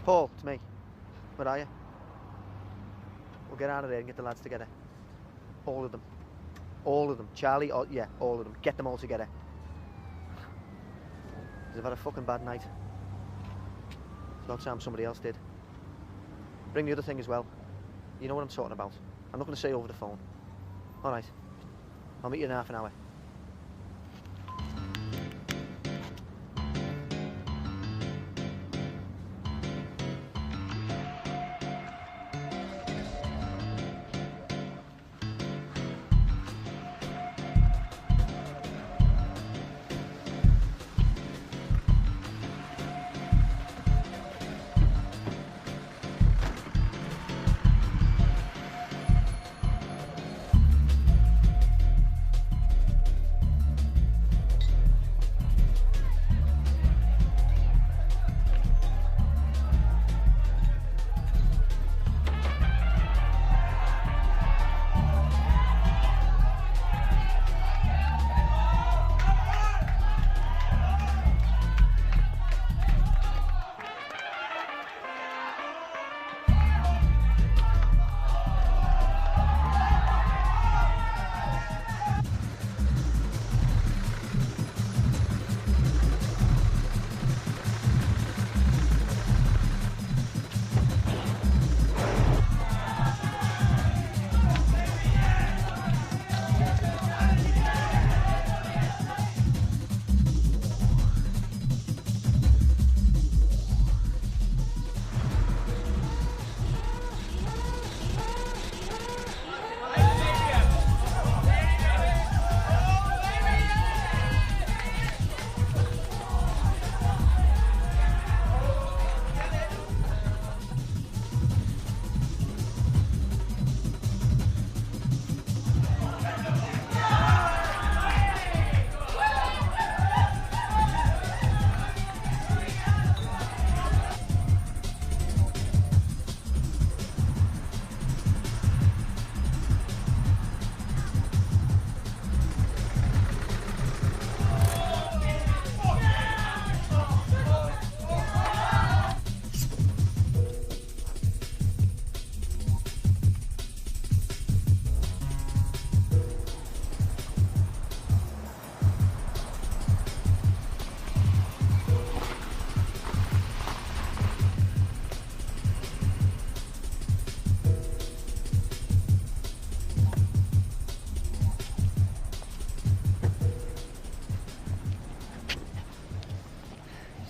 Paul, it's me. Where are you? We'll get out of there and get the lads together. All of them. All of them. Charlie, yeah, all of them. Get them all together. They've had a fucking bad night. It's about time somebody else did. Bring the other thing as well. You know what I'm talking about. I'm not going to say over the phone. Alright. I'll meet you in half an hour.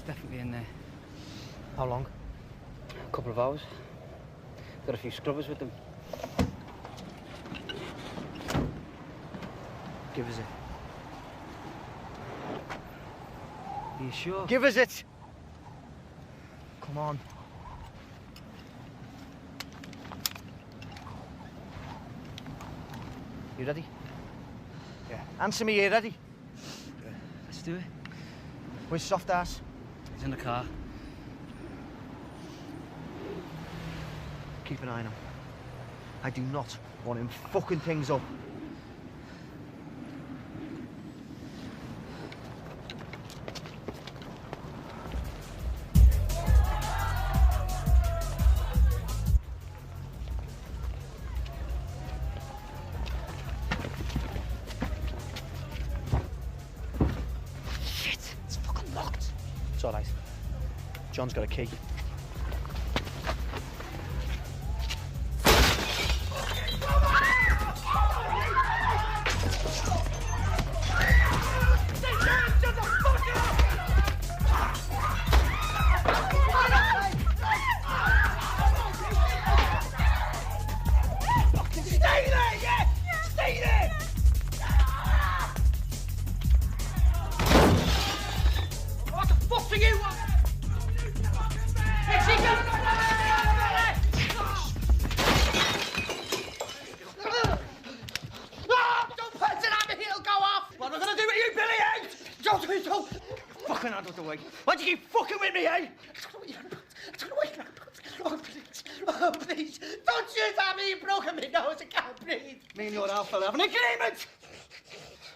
Definitely in there. How long? A couple of hours. Got a few scrubbers with them. Give us it. Are you sure? Give us it! Come on. You ready? Yeah. Answer me, you ready? Yeah. Let's do it. Where's Soft Ass? He's in the car. Keep an eye on him. I do not want him fucking things up. Shit, it's fucking locked. It's all right. John's got a key. Fucking out of the way. Why'd you keep fucking with me, eh? Oh, please. Oh, please. Don't shoot at me. You've broken my nose. I can't breathe. Me and your alpha have an agreement.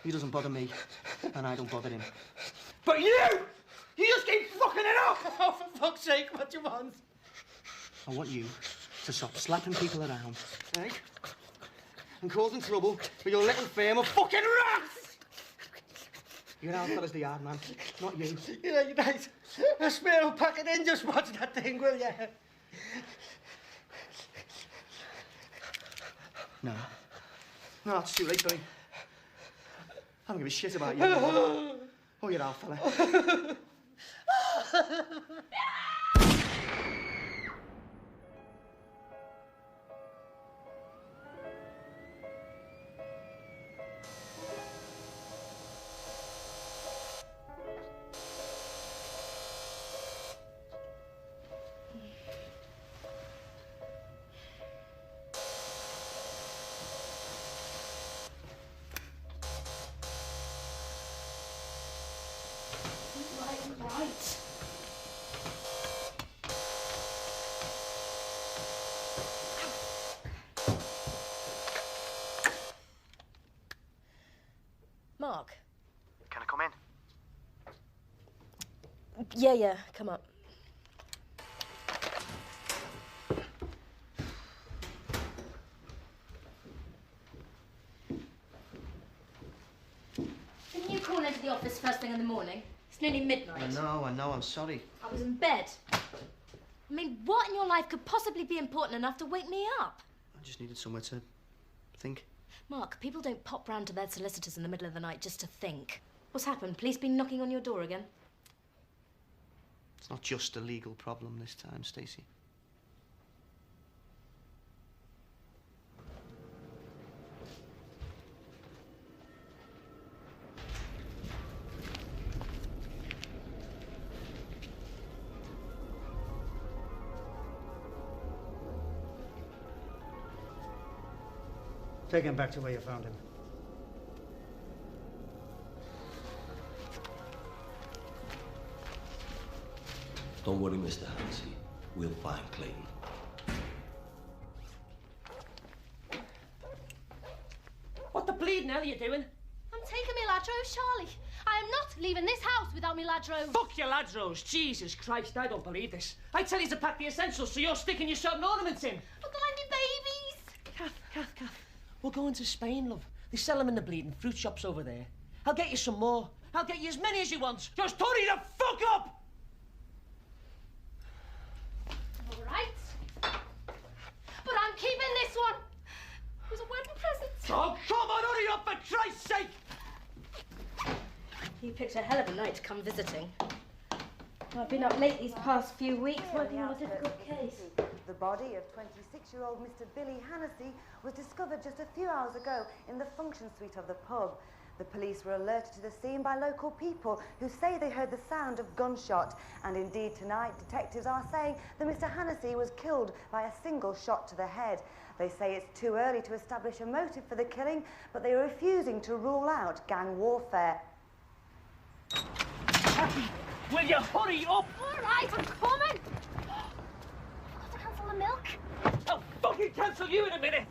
He doesn't bother me, and I don't bother him. But you just keep fucking it up. Oh, for fuck's sake, what do you want? I want you to stop slapping people around, right? And causing trouble with your little firm of fucking rats! You're out fella's the yard man, not you. You know, you're right. A spare will pack it in, just watch that thing, will you? No. No, it's too late, Billy. I don't give a shit about you anymore. Oh, you're out, fella. Right. Mark. Can I come in? Yeah, come up. Didn't you call into the office first thing in the morning? It's nearly midnight. I know, I'm sorry. I was in bed. I mean, what in your life could possibly be important enough to wake me up? I just needed somewhere to think. Mark, people don't pop round to their solicitors in the middle of the night just to think. What's happened? Police been knocking on your door again? It's not just a legal problem this time, Stacey. Take him back to where you found him. Don't worry, Mr. Hennessy. We'll find Clayton. What the bleeding hell are you doing? I'm taking me Ladros, Charlie. I am not leaving this house without me Ladros. Fuck your Ladros. Jesus Christ, I don't believe this. I tell you to pack the essentials, so you're sticking your certain ornaments in. Look at my babies. Kath. We're going to Spain, love. They sell them in the bleeding fruit shops over there. I'll get you some more. I'll get you as many as you want. Just hurry the fuck up! All right. But I'm keeping this one. It was a wedding present. Oh, come on, hurry up, for Christ's sake! You picked a hell of a night to come visiting. I've been up late these past few weeks working on a difficult case. The body of 26-year-old Mr. Billy Hennessy was discovered just a few hours ago in the function suite of the pub. The police were alerted to the scene by local people who say they heard the sound of gunshot. And indeed tonight, detectives are saying that Mr. Hennessy was killed by a single shot to the head. They say it's too early to establish a motive for the killing, but they are refusing to rule out gang warfare. Kathy, will you hurry up? All right, I'm coming. I've got to cancel the milk. I'll fucking cancel you in a minute.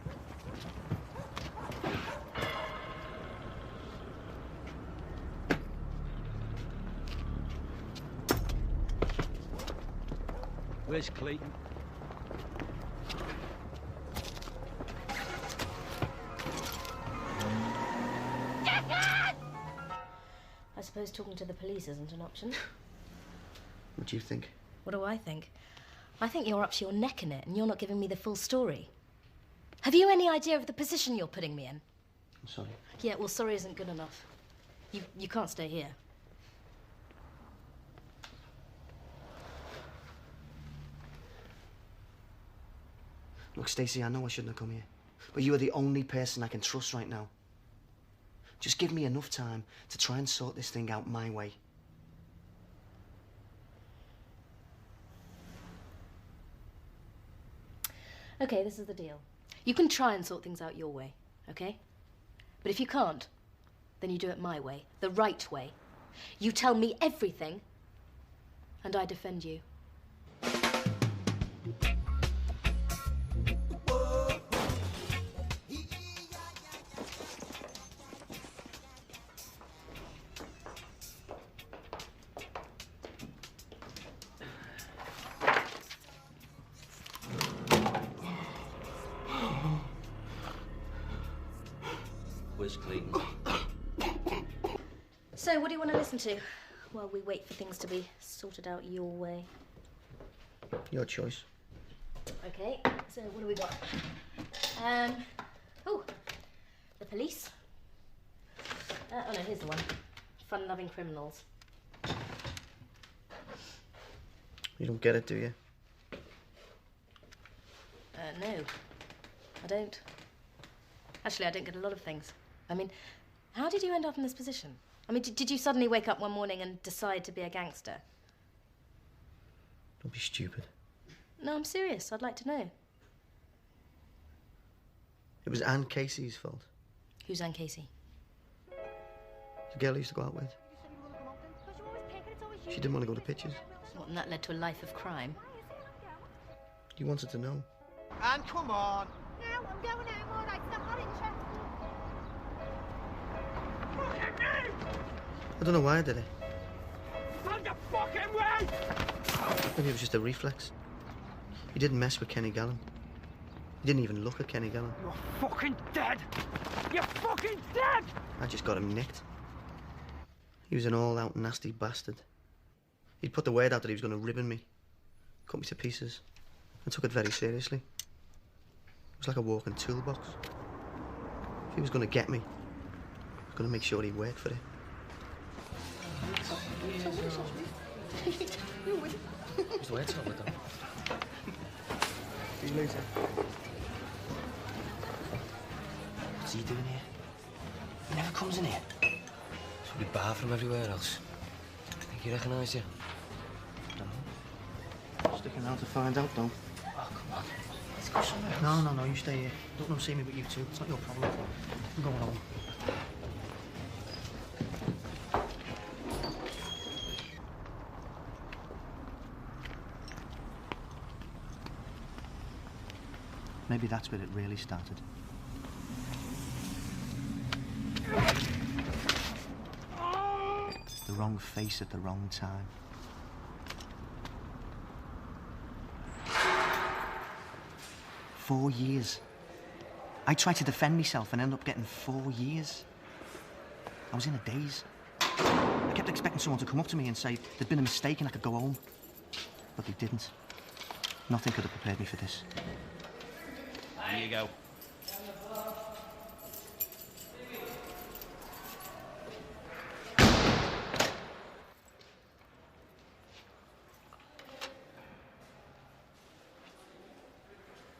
Where's Clayton? I suppose talking to the police isn't an option. What do you think? What do I think? I think you're up to your neck in it and you're not giving me the full story. Have you any idea of the position you're putting me in? I'm sorry. Yeah, well, sorry isn't good enough. You can't stay here. Look, Stacey, I know I shouldn't have come here, but you are the only person I can trust right now. Just give me enough time to try and sort this thing out my way. Okay, this is the deal. You can try and sort things out your way, okay? But if you can't, then you do it my way, the right way. You tell me everything, and I defend you. Where's Clayton? So, what do you want to listen to while we wait for things to be sorted out your way? Your choice. Okay, so what do we got? Oh, The Police. Oh no, here's the one. Fun-loving criminals. You don't get it, do you? No, I don't. Actually, I don't get a lot of things. I mean, how did you end up in this position? I mean, did you suddenly wake up one morning and decide to be a gangster? Don't be stupid. No, I'm serious. I'd like to know. It was Anne Casey's fault. Who's Anne Casey? The girl I used to go out with. She didn't want to go to pictures. What, and that led to a life of crime? You wanted to know. Anne, come on. No, I'm going home, all right. It's not interested. I don't know why I did it. Out the fucking way! Maybe it was just a reflex. He didn't mess with Kenny Gallen. He didn't even look at Kenny Gallen. You're fucking dead! You're fucking dead! I just got him nicked. He was an all-out nasty bastard. He'd put the word out that he was going to ribbon me, cut me to pieces. I took it very seriously. It was like a walking toolbox. If he was going to get me, I was going to make sure he worked for it. What's the way it's over though? See you later. What's he doing here? He never comes in here. So we bar from everywhere else. Think he recognised you? No. Sticking around to find out, though. Oh, come on. Let's go somewhere else. No, you stay here. Don't know see me but you two. It's not your problem. I'm going home. Maybe that's where it really started. The wrong face at the wrong time. Four years. I tried to defend myself and ended up getting 4 years. I was in a daze. I kept expecting someone to come up to me and say there'd been a mistake and I could go home. But they didn't. Nothing could have prepared me for this. There you go.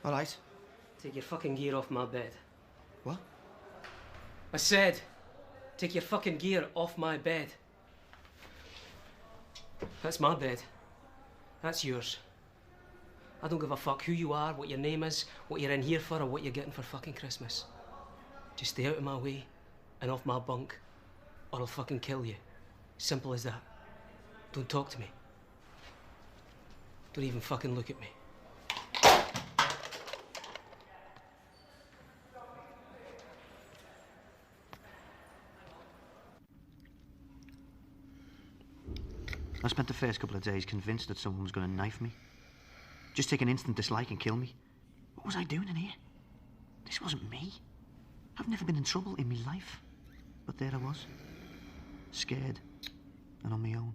All right. Take your fucking gear off my bed. What? I said, take your fucking gear off my bed. That's my bed. That's yours. I don't give a fuck who you are, what your name is, what you're in here for, or what you're getting for fucking Christmas. Just stay out of my way and off my bunk, or I'll fucking kill you. Simple as that. Don't talk to me. Don't even fucking look at me. I spent the first couple of days convinced that someone was going to knife me. Just take an instant dislike and kill me. What was I doing in here? This wasn't me. I've never been in trouble in my life. But there I was. Scared. And on my own.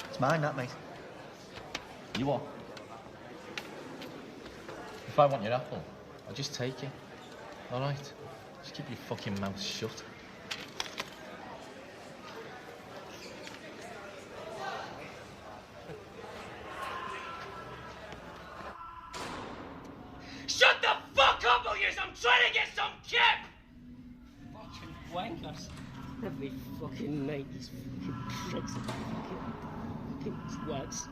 It's mine, that, mate. You what? If I want your apple, I'll just take it. All right? Just keep your fucking mouth shut. Shut the fuck up, or yes, I'm trying to get some kip! Fucking wankers. Every fucking night, these fucking pricks are fucking twats.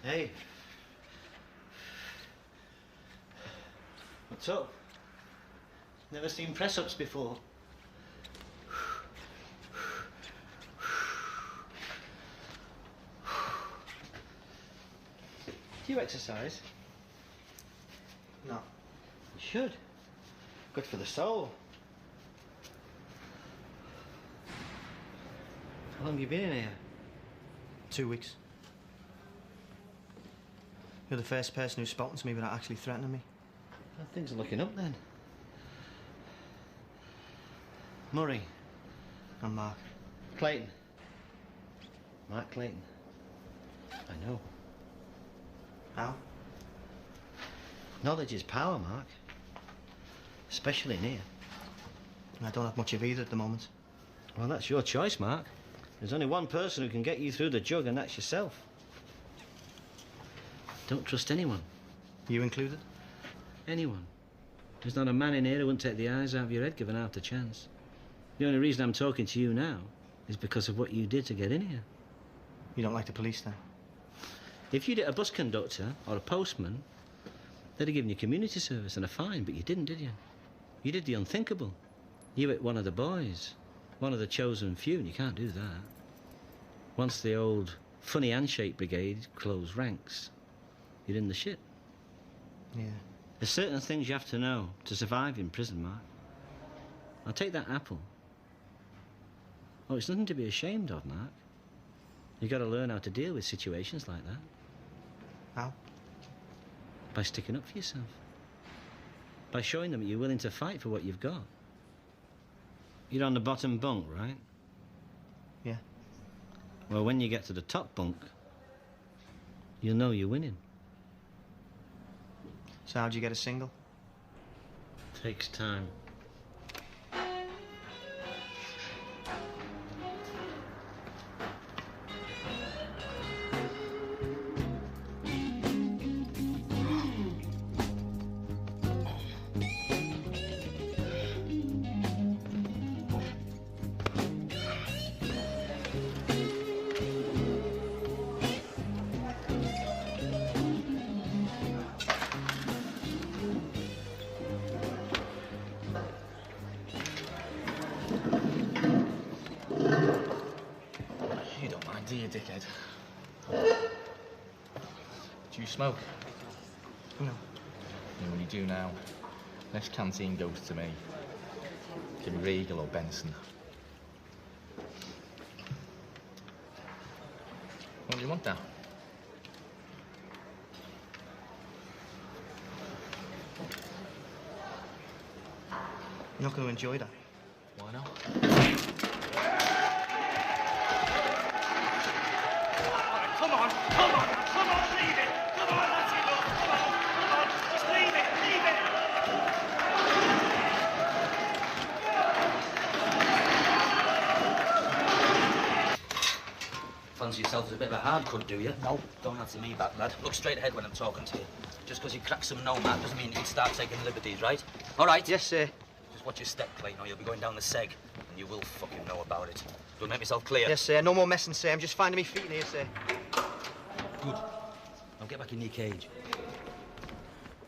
Hey. What's up? Never seen press-ups before. Do you exercise? No. You should. Good for the soul. How long have you been in here? 2 weeks. You're the first person who's spoken to me without actually threatening me. Well, things are looking up then. Murray. And Mark. Clayton. Mark Clayton. I know. How? Knowledge is power, Mark. Especially in here. I don't have much of either at the moment. Well, that's your choice, Mark. There's only one person who can get you through the jug, and that's yourself. Don't trust anyone. You included? Anyone. There's not a man in here who wouldn't take the eyes out of your head given half the chance. The only reason I'm talking to you now is because of what you did to get in here. You don't like the police, then? If you'd hit a bus conductor or a postman, they'd have given you community service and a fine, but you didn't, did you? You did the unthinkable. You hit one of the boys, one of the chosen few, and you can't do that. Once the old funny handshake brigade closed ranks, you're in the shit. Yeah. There's certain things you have to know to survive in prison, Mark. Now take that apple. Oh, it's nothing to be ashamed of, Mark. You've got to learn how to deal with situations like that. How? By sticking up for yourself. By showing them that you're willing to fight for what you've got. You're on the bottom bunk, right? Yeah. Well, when you get to the top bunk, you'll know you're winning. So how'd you get a single? Takes time. You don't mind, do you, dickhead? Do you smoke? No. Yeah, well, you do now. Next canteen goes to me. Give me Regal or Benson. What do you want now? You're not going to enjoy that. Why not? Come on, leave it. Come on, that's enough. Come on, just leave it. Fancy yourself as a bit of a hard cunt, do you? No. Don't answer me back, lad. Look straight ahead when I'm talking to you. Just because you crack some nomad doesn't mean you can start taking liberties, right? All right? Yes, sir. Just watch your step, Clayton, or you'll be going down the seg, and you will fucking know about it. Do I make myself clear? Yes, sir. No more messing, sir. I'm just finding me feet in here, sir. Good. Now get back in your cage.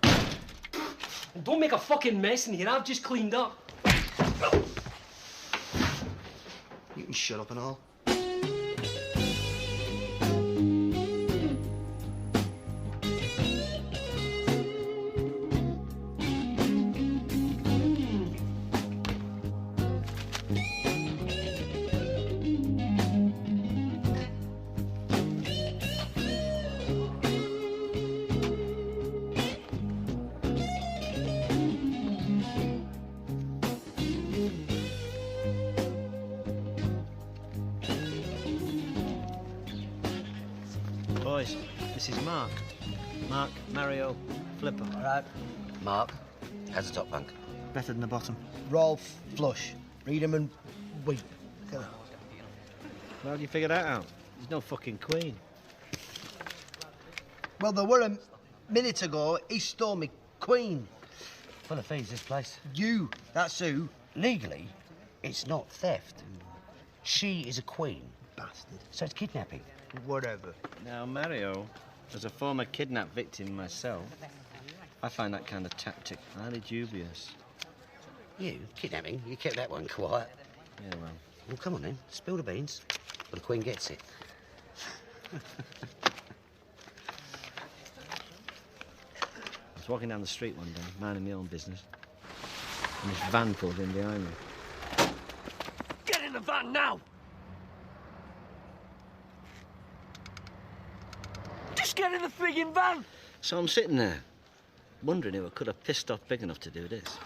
And don't make a fucking mess in here. I've just cleaned up. You can shut up and all. Boys, this is Mark. Mark, Mario, Flipper. All right. Mark, how's the top bunk? Better than the bottom. Rolf, Flush, Reedham and Wheat. How do you figure that out? There's no fucking queen. Well, there were a minute ago. He stole me queen. Full of fees, this place. You, that's who. Legally, it's not theft. She is a queen. Bastard. So it's kidnapping. Whatever. Now, Mario, as a former kidnap victim myself, I find that kind of tactic highly dubious. You, kidnapping? You kept that one quiet. Yeah, well. Well, come on then. Spill the beans. But the queen gets it. was walking down the street one day, minding my own business, and this van pulled in behind me. Get in the van now! Just get in the friggin' van! So I'm sitting there, wondering who I could have pissed off big enough to do this.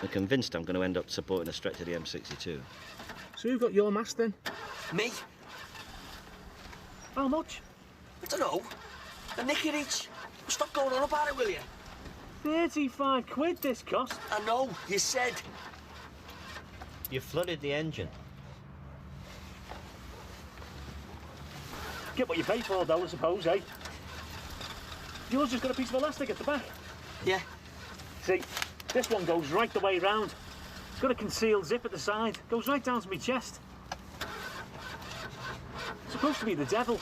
I'm convinced I'm going to end up supporting a stretch of the M62. So who got your mask then? Me? How much? I don't know. A nicker each. Stop going on about it, will you? 35 quid this cost. I know, you said. You flooded the engine. Get what you pay for, though, I suppose, eh? Yours just got a piece of elastic at the back. Yeah. See, this one goes right the way round. It's got a concealed zip at the side. Goes right down to my chest. It's supposed to be the devil.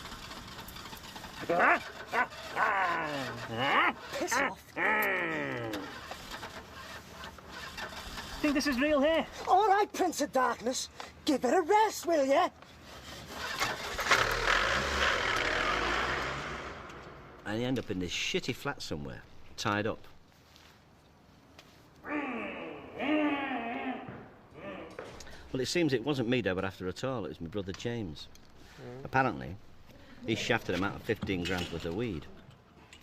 Piss off. Think this is real here? All right, Prince of Darkness. Give it a rest, will you? And you end up in this shitty flat somewhere, tied up. Well, it seems it wasn't me they were after at all, it was my brother James. Apparently, he shafted him out of 15 grams worth of weed.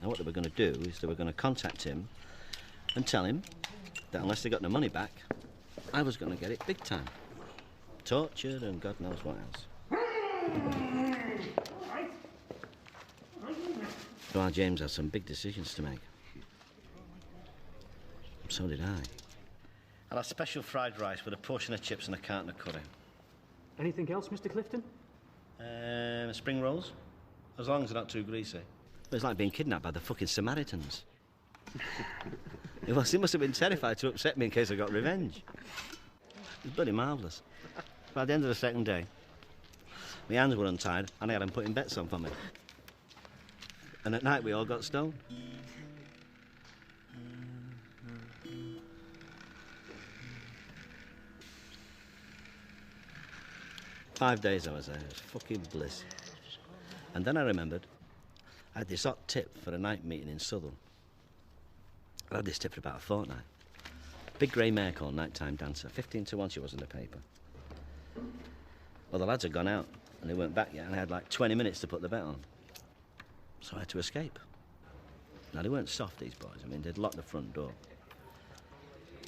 Now what they were going to do is they were going to contact him and tell him that unless they got the money back, I was going to get it big time. Tortured and God knows what else. So our James had some big decisions to make. So did I. I'll have special fried rice with a portion of chips and a carton of curry. Anything else, Mr. Clifton? Spring rolls, as long as they're not too greasy. It was like being kidnapped by the fucking Samaritans. He must have been terrified to upset me in case I got revenge. It was bloody marvellous. By the end of the second day, my hands were untied and I had them putting bets on for me. And at night we all got stoned. Five days I was there, it was fucking bliss. And then I remembered I had this hot tip for a night meeting in Southall. I had this tip for about a fortnight. Big grey mare called Nighttime Dancer, 15 to 1 she was in the paper. Well, the lads had gone out and they weren't back yet and I had like 20 minutes to put the bet on. So I had to escape. Now, they weren't soft, these boys. I mean, they'd locked the front door.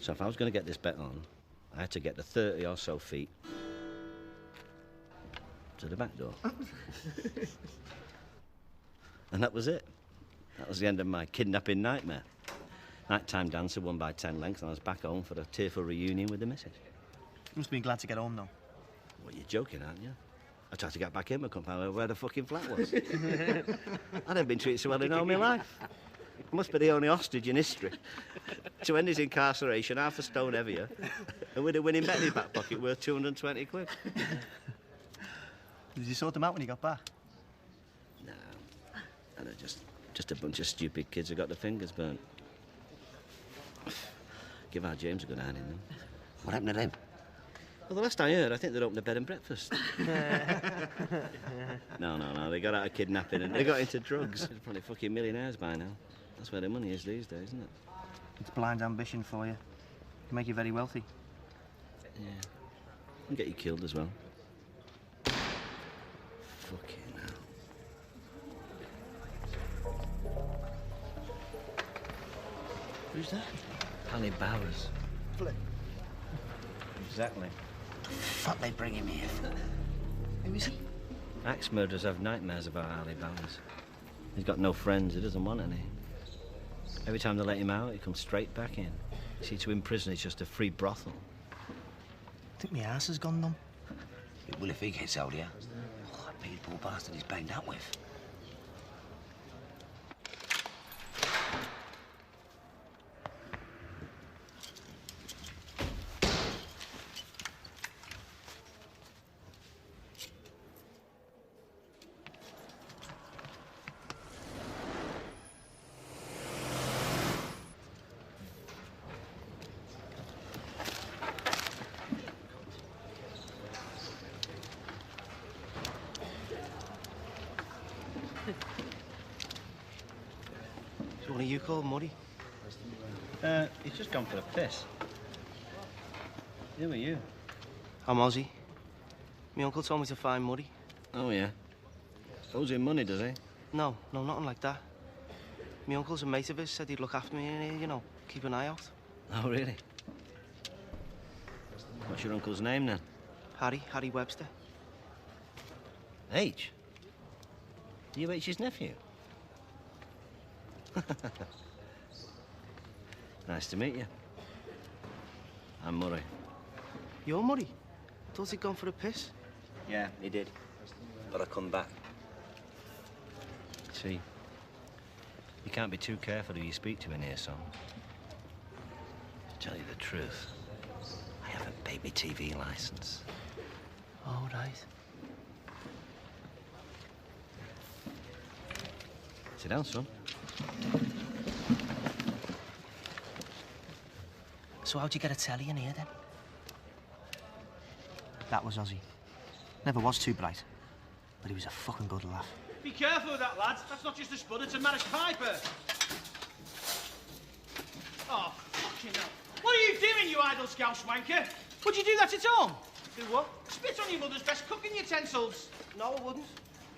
So if I was going to get this bet on, I had to get the 30 or so feet to the back door. And that was it. That was the end of my kidnapping nightmare. Nighttime Dancer won by 10 lengths, and I was back home for a tearful reunion with the missus. You must have been glad to get home, though. Well, you're joking, aren't you? I tried to get back in, but couldn't find where the fucking flat was. I'd never been treated so well in all my life. I must be the only hostage in history to end his incarceration half a stone heavier and with a winning bet in his back pocket worth 220 quid. Did you sort them out when you got back? No. And they're just a bunch of stupid kids who got their fingers burnt. Give our James a good hand in them. What happened to them? Well, the last I heard, I think they'd opened a bed and breakfast. No, they got out of kidnapping and they got into drugs. They're probably fucking millionaires by now. That's where the money is these days, isn't it? It's blind ambition for you. Can make you very wealthy. Yeah. And get you killed as well. Fucking hell. Who's that? Ali Bowers. Flip. Exactly. Fuck, they bring him here. Who is he? Axe murderers have nightmares about Ali Bowers. He's got no friends, he doesn't want any. Every time they let him out, he comes straight back in. You see, to imprison is just a free brothel. I think my ass has gone numb. It will if he gets out here. Oh, that big poor bastard he's banged up with. What are you called, Muddy? He's just gone for a piss. Who are you? I'm Ozzy. My uncle told me to find Muddy. Oh, yeah. Owes him money, does he? No, nothing like that. My uncle's a mate of his, said he'd look after me in here, you know, keep an eye out. Oh, really? What's your uncle's name, then? Harry Webster. H? Are you H's nephew? Nice to meet you. I'm Murray. You're Murray? I thought he'd gone for a piss. Yeah, he did. But I come back. See, you can't be too careful who you speak to in here, son. To tell you the truth, I haven't paid my TV licence. All right. Sit down, son. So how'd you get a telly in here, then? That was Ozzy. Never was too bright, but he was a fucking good laugh. Be careful with that, lads. That's not just a spud, it's a Marriage Piper. Oh, fucking hell. What are you doing, you idle scouse wanker? Would you do that at home? Do what? Spit on your mother's best cooking utensils. No, I wouldn't.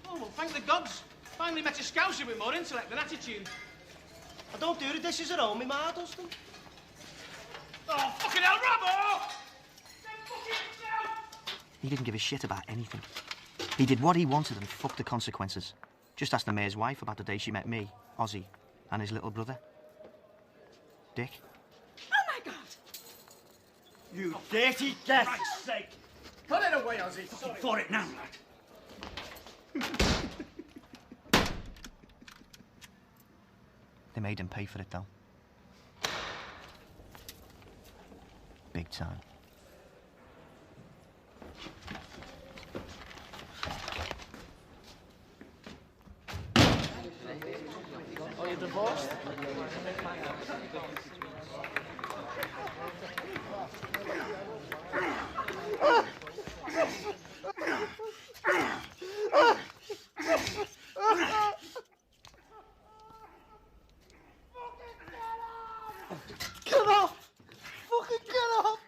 Oh, well, thank the gods. Finally met a scouser with more intellect than attitude. I don't do the dishes at home, my ma does them. Oh, fucking hell, Robbo! Then fucking yourself! He didn't give a shit about anything. He did what he wanted and fucked the consequences. Just ask the mayor's wife about the day she met me, Ozzy, and his little brother, Dick. Oh, my God! You dirty death! For Christ's sake! Put it away, Ozzy! Fucking for it now, lad! They made him pay for it, though. Big time. Are you divorced? Get off! Fucking get off!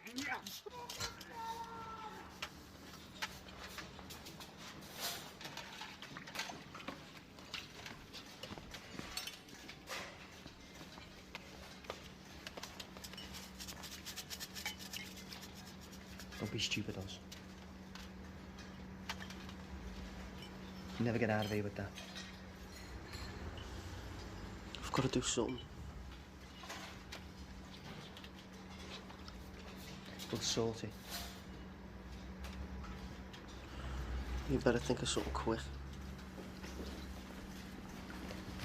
Don't be stupid, Oz. You never get out of here with that. I've got to do something. But salty. You better think of something quick.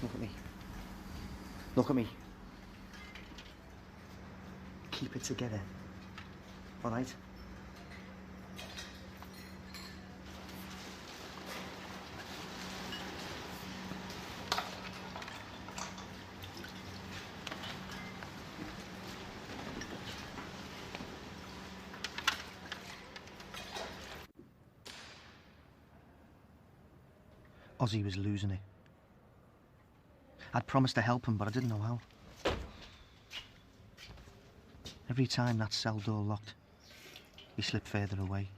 Look at me. Look at me. Keep it together. All right? Ozzy was losing it. I'd promised to help him, but I didn't know how. Every time that cell door locked, he slipped further away.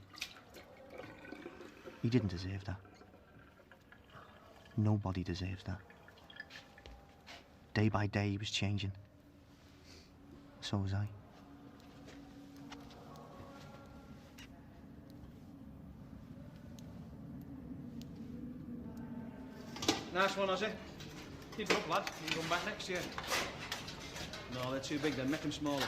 He didn't deserve that. Nobody deserves that. Day by day, he was changing. So was I. Nice one, Ozzy. Keep it up, lad. You can come back next year. No, they're too big, then. Make them smaller.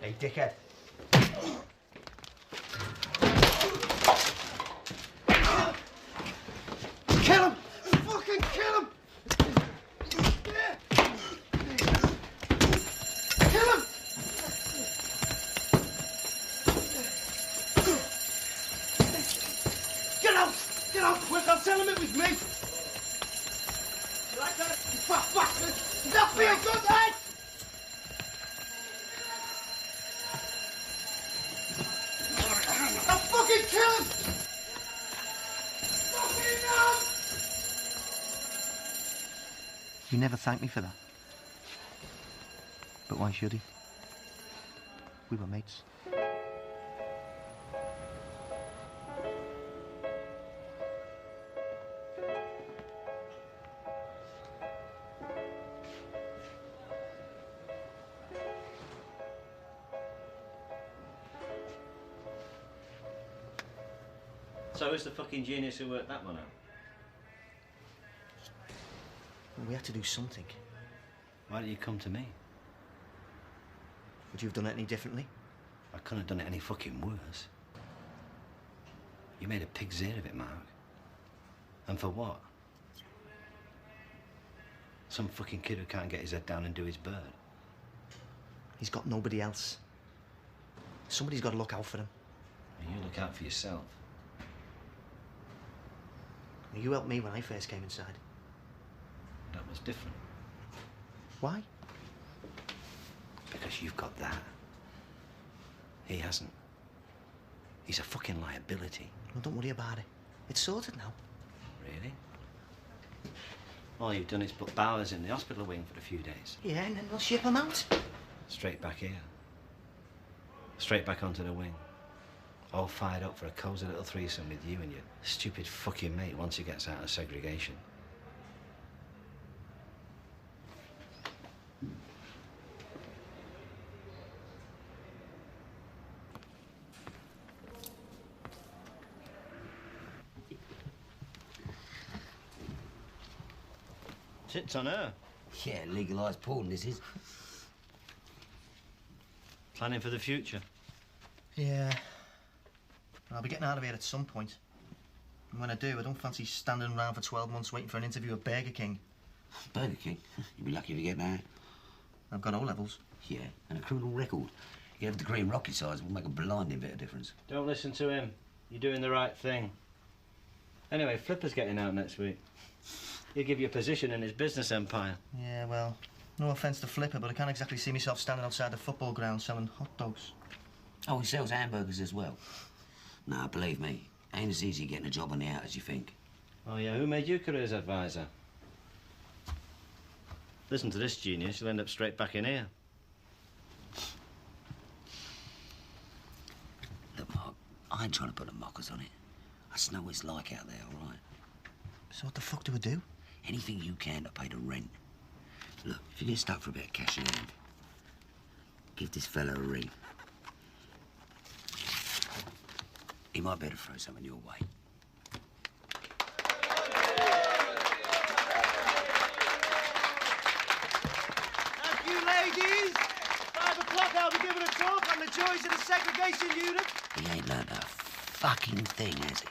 Hey, dickhead. Kill him! Fucking kill him! Kill him! Get out! Get out quick! I'll tell him it was me! You like that? You fat bastard! Does that feel good, eh? He never thanked me for that. But why should he? We were mates. So who's the fucking genius who worked that one out? Well, we had to do something. Why didn't you come to me? Would you have done it any differently? I couldn't have done it any fucking worse. You made a pig's ear of it, Mark. And for what? Some fucking kid who can't get his head down and do his bird. He's got nobody else. Somebody's got to look out for him. And you look out for yourself. You helped me when I first came inside. That was different. Why? Because you've got that. He hasn't. He's a fucking liability. Well, don't worry about it. It's sorted now. Really? All you've done is put Bowers in the hospital wing for a few days. Yeah, and then we'll ship him out. Straight back here. Straight back onto the wing. All fired up for a cosy little threesome with you and your stupid fucking mate once he gets out of segregation. Tits on her. Yeah, legalised porn, this is. Planning for the future. Yeah. I'll be getting out of here at some point. And when I do, I don't fancy standing around for 12 months waiting for an interview at Burger King. Burger King? You'll be lucky if you get that. I've got O-levels. Yeah, and a criminal record. You have a degree in rocket science will make a blinding bit of difference. Don't listen to him. You're doing the right thing. Anyway, Flipper's getting out next week. He'll give you a position in his business empire. Yeah, well, no offence to Flipper, but I can't exactly see myself standing outside the football ground selling hot dogs. Oh, he sells hamburgers as well. Nah, believe me, ain't as easy getting a job on the out as you think. Oh, yeah, who made you careers advisor? Listen to this genius, you'll end up straight back in here. Look, Mark, I ain't trying to put the mockers on it. I just know what it's like out there, all right? So what the fuck do I do? Anything you can to pay the rent. Look, if you get stuck for a bit of cash in hand, give this fella a ring. He might better throw something your way. Thank you, ladies. 5 o'clock, I'll be giving a talk on the joys of the segregation unit. He ain't learned a fucking thing, has he?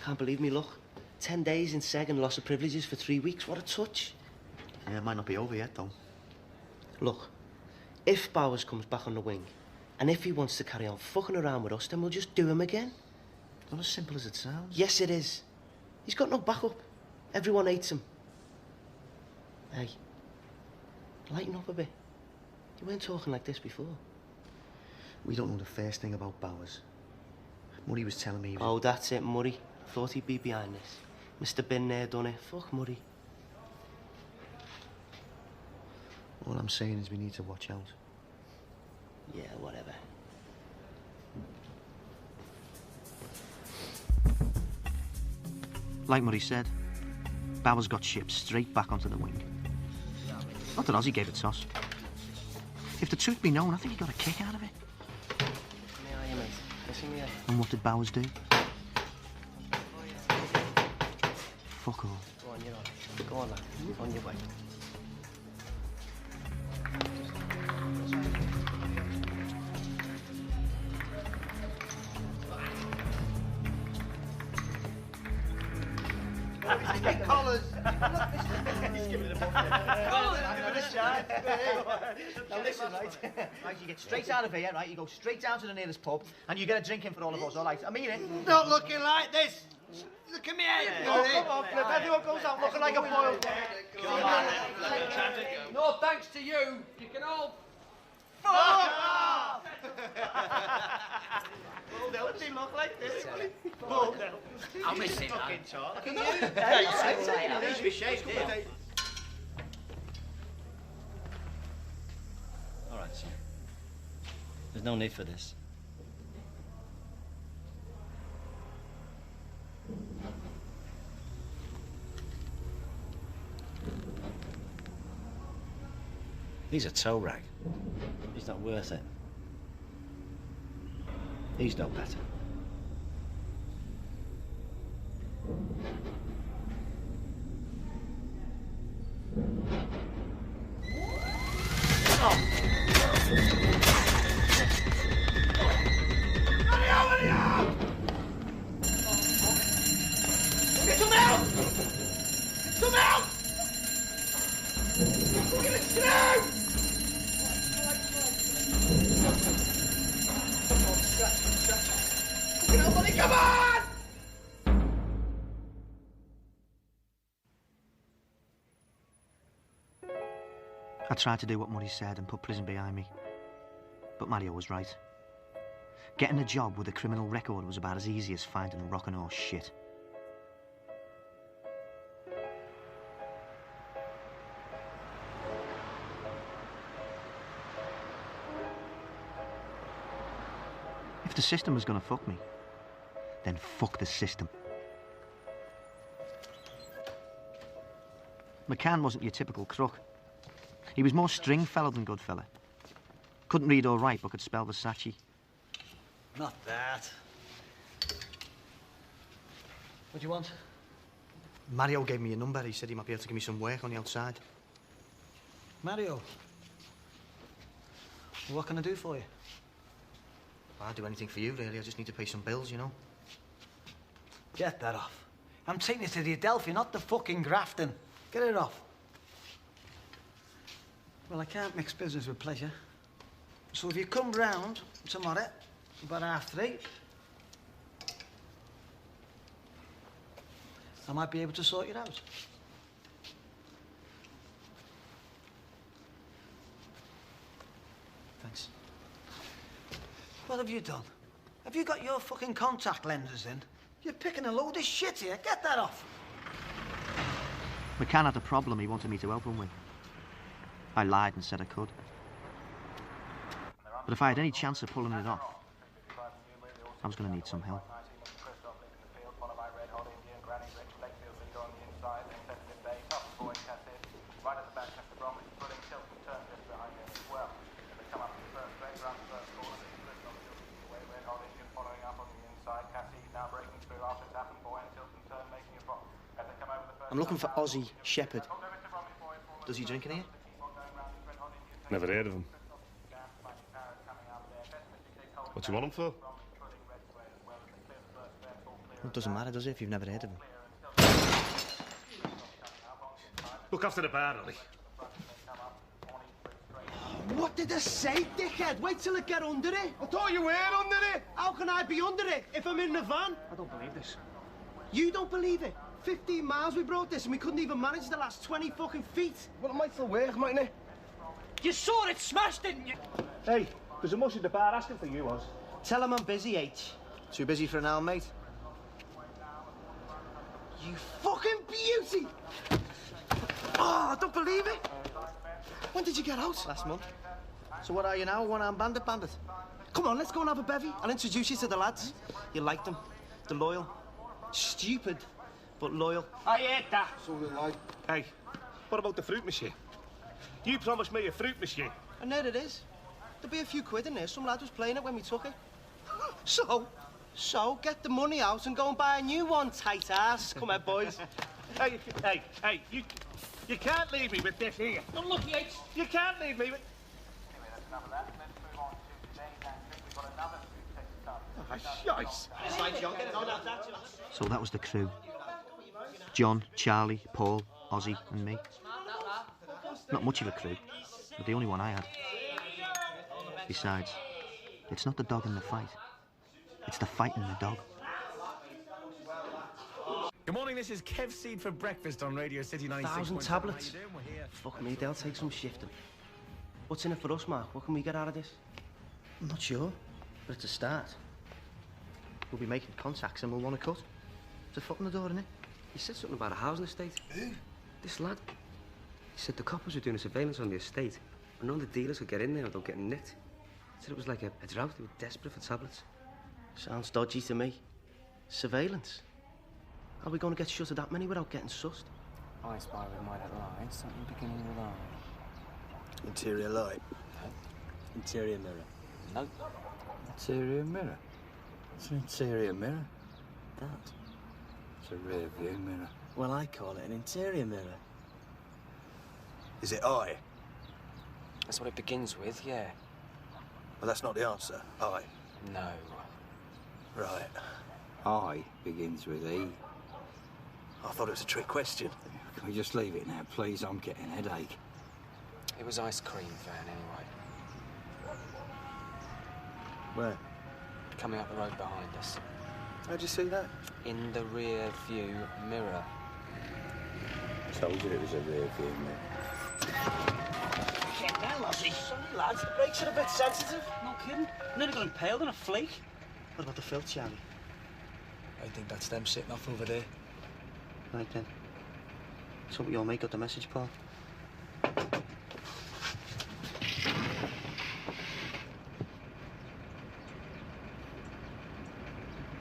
Can't believe me, look. 10 days in seg and loss of privileges for 3 weeks. What a touch. Yeah, it might not be over yet, though. Look, if Bowers comes back on the wing, and if he wants to carry on fucking around with us, then we'll just do him again. Not as simple as it sounds. Yes, it is. He's got no backup. Everyone hates him. Hey, lighten up a bit. You weren't talking like this before. We don't know the first thing about Bowers. Murray was telling me... Oh, that's it, Murray. Thought he'd be behind this. Mr. Bin there done it. Fuck Murray. All I'm saying is we need to watch out. Yeah, whatever. Like Murray said, Bowers got shipped straight back onto the wing. Not that Ozzy gave a toss. If the truth be known, I think he got a kick out of it. And what did Bowers do? Fuck all. Go on, you're on. Go on, lad. On your way. Hey, collars. He's giving it a bump. Give it a shot. Now listen, right? Right, you get straight out of here, right? You go straight down to the nearest pub, and you get a drink in for all of us, all right? I mean it. Not looking like this. Look at me head. Oh, come on, Flip. Everyone goes out looking like a boiled egg. No thanks to you. You can all Fuck off! Well, no, it didn't look like this. Well, no. I'll miss it, man. At least we shaved it. All right, son. There's no need for this. He's a toe rag. He's not worth it. He's no better. Come on! I tried to do what Muddy said and put prison behind me. But Mario was right. Getting a job with a criminal record was about as easy as finding a rock and horse shit. If the system was gonna fuck me, then fuck the system. McCann wasn't your typical crook. He was more Stringfellow than Goodfellow. Couldn't read or write, but could spell Versace. Not that. What do you want? Mario gave me a number. He said he might be able to give me some work on the outside. Mario. Well, what can I do for you? I'd do anything for you, really. I just need to pay some bills, you know. Get that off. I'm taking you to the Adelphi, not the fucking Grafton. Get it off. Well, I can't mix business with pleasure. So if you come round tomorrow, about 3:30, I might be able to sort you out. Thanks. What have you done? Have you got your fucking contact lenses in? You're picking a load of shit here. Get that off. McCann had a problem he wanted me to help him with. I lied and said I could. But if I had any chance of pulling it off, I was going to need some help. I'm looking for Ozzy Shepherd. Does he drink in here? Never heard of him. What do you want him for? It doesn't matter, does it, if you've never heard of him? Look after the bar, Ollie. What did I say, dickhead? Wait till I get under it. I thought you were under it. How can I be under it if I'm in the van? I don't believe this. You don't believe it? 15 miles we brought this and we couldn't even manage the last 20 fucking feet. Well, it might still work, mightn't it? You saw it smash, didn't you? Hey, there's a mush at the bar asking for you, Oz. Tell him I'm busy, H. Too busy for an hour, mate? You fucking beauty! Oh, I don't believe it. When did you get out? Last month. So what are you now, one-armed bandit? Come on, let's go and have a bevy. I'll introduce you to the lads. You like them. They're loyal. Stupid, but loyal. I hate that. So did I. Hey, what about the fruit machine? You promised me a fruit machine. And there it is. There'll be a few quid in there. Some lad was playing it when we took it. So, get the money out and go and buy a new one, tight ass. Come on, boys. Hey, you can't leave me with this here. Don't look, Yates. You can't leave me with... So that was the crew. John, Charlie, Paul, Ozzy and me. Not much of a crew, but the only one I had. Besides, it's not the dog in the fight. It's the fight in the dog. Good morning, this is Kev Seed for breakfast on Radio City 96. 1,000 tablets. Fuck me, they'll take some shifting. What's in it for us, Mark? What can we get out of this? I'm not sure, but it's a start. We'll be making contacts and we'll want to cut. It's a foot in the door, isn't it? He said something about a housing estate. Who? This lad. He said the coppers were doing a surveillance on the estate, and none of the dealers could get in there without getting nicked. He said it was like a drought. They were desperate for tablets. Sounds dodgy to me. Surveillance? How are we going to get shut of that many without getting sussed? I spy with my little eye, something beginning with I. Interior light. No. Interior mirror. No. Interior mirror. It's an interior mirror. That. It's a rear view mirror. Well, I call it an interior mirror. Is it I? That's what it begins with, yeah. Well, that's not the answer. I. No. Right. I begins with E. I thought it was a trick question. Can we just leave it now, please? I'm getting a headache. It was ice cream van, anyway. Where? Coming up the road behind us. How'd you see that? In the rear view mirror. I told you it was a rear view mirror. Get now, Ozzy. Sorry, lads. The brakes are a bit sensitive. No kidding. Nearly got impaled in a flake. What about the filth, Charlie? I think that's them sitting off over there. Right then. Let's hope we all make up the message, Paul.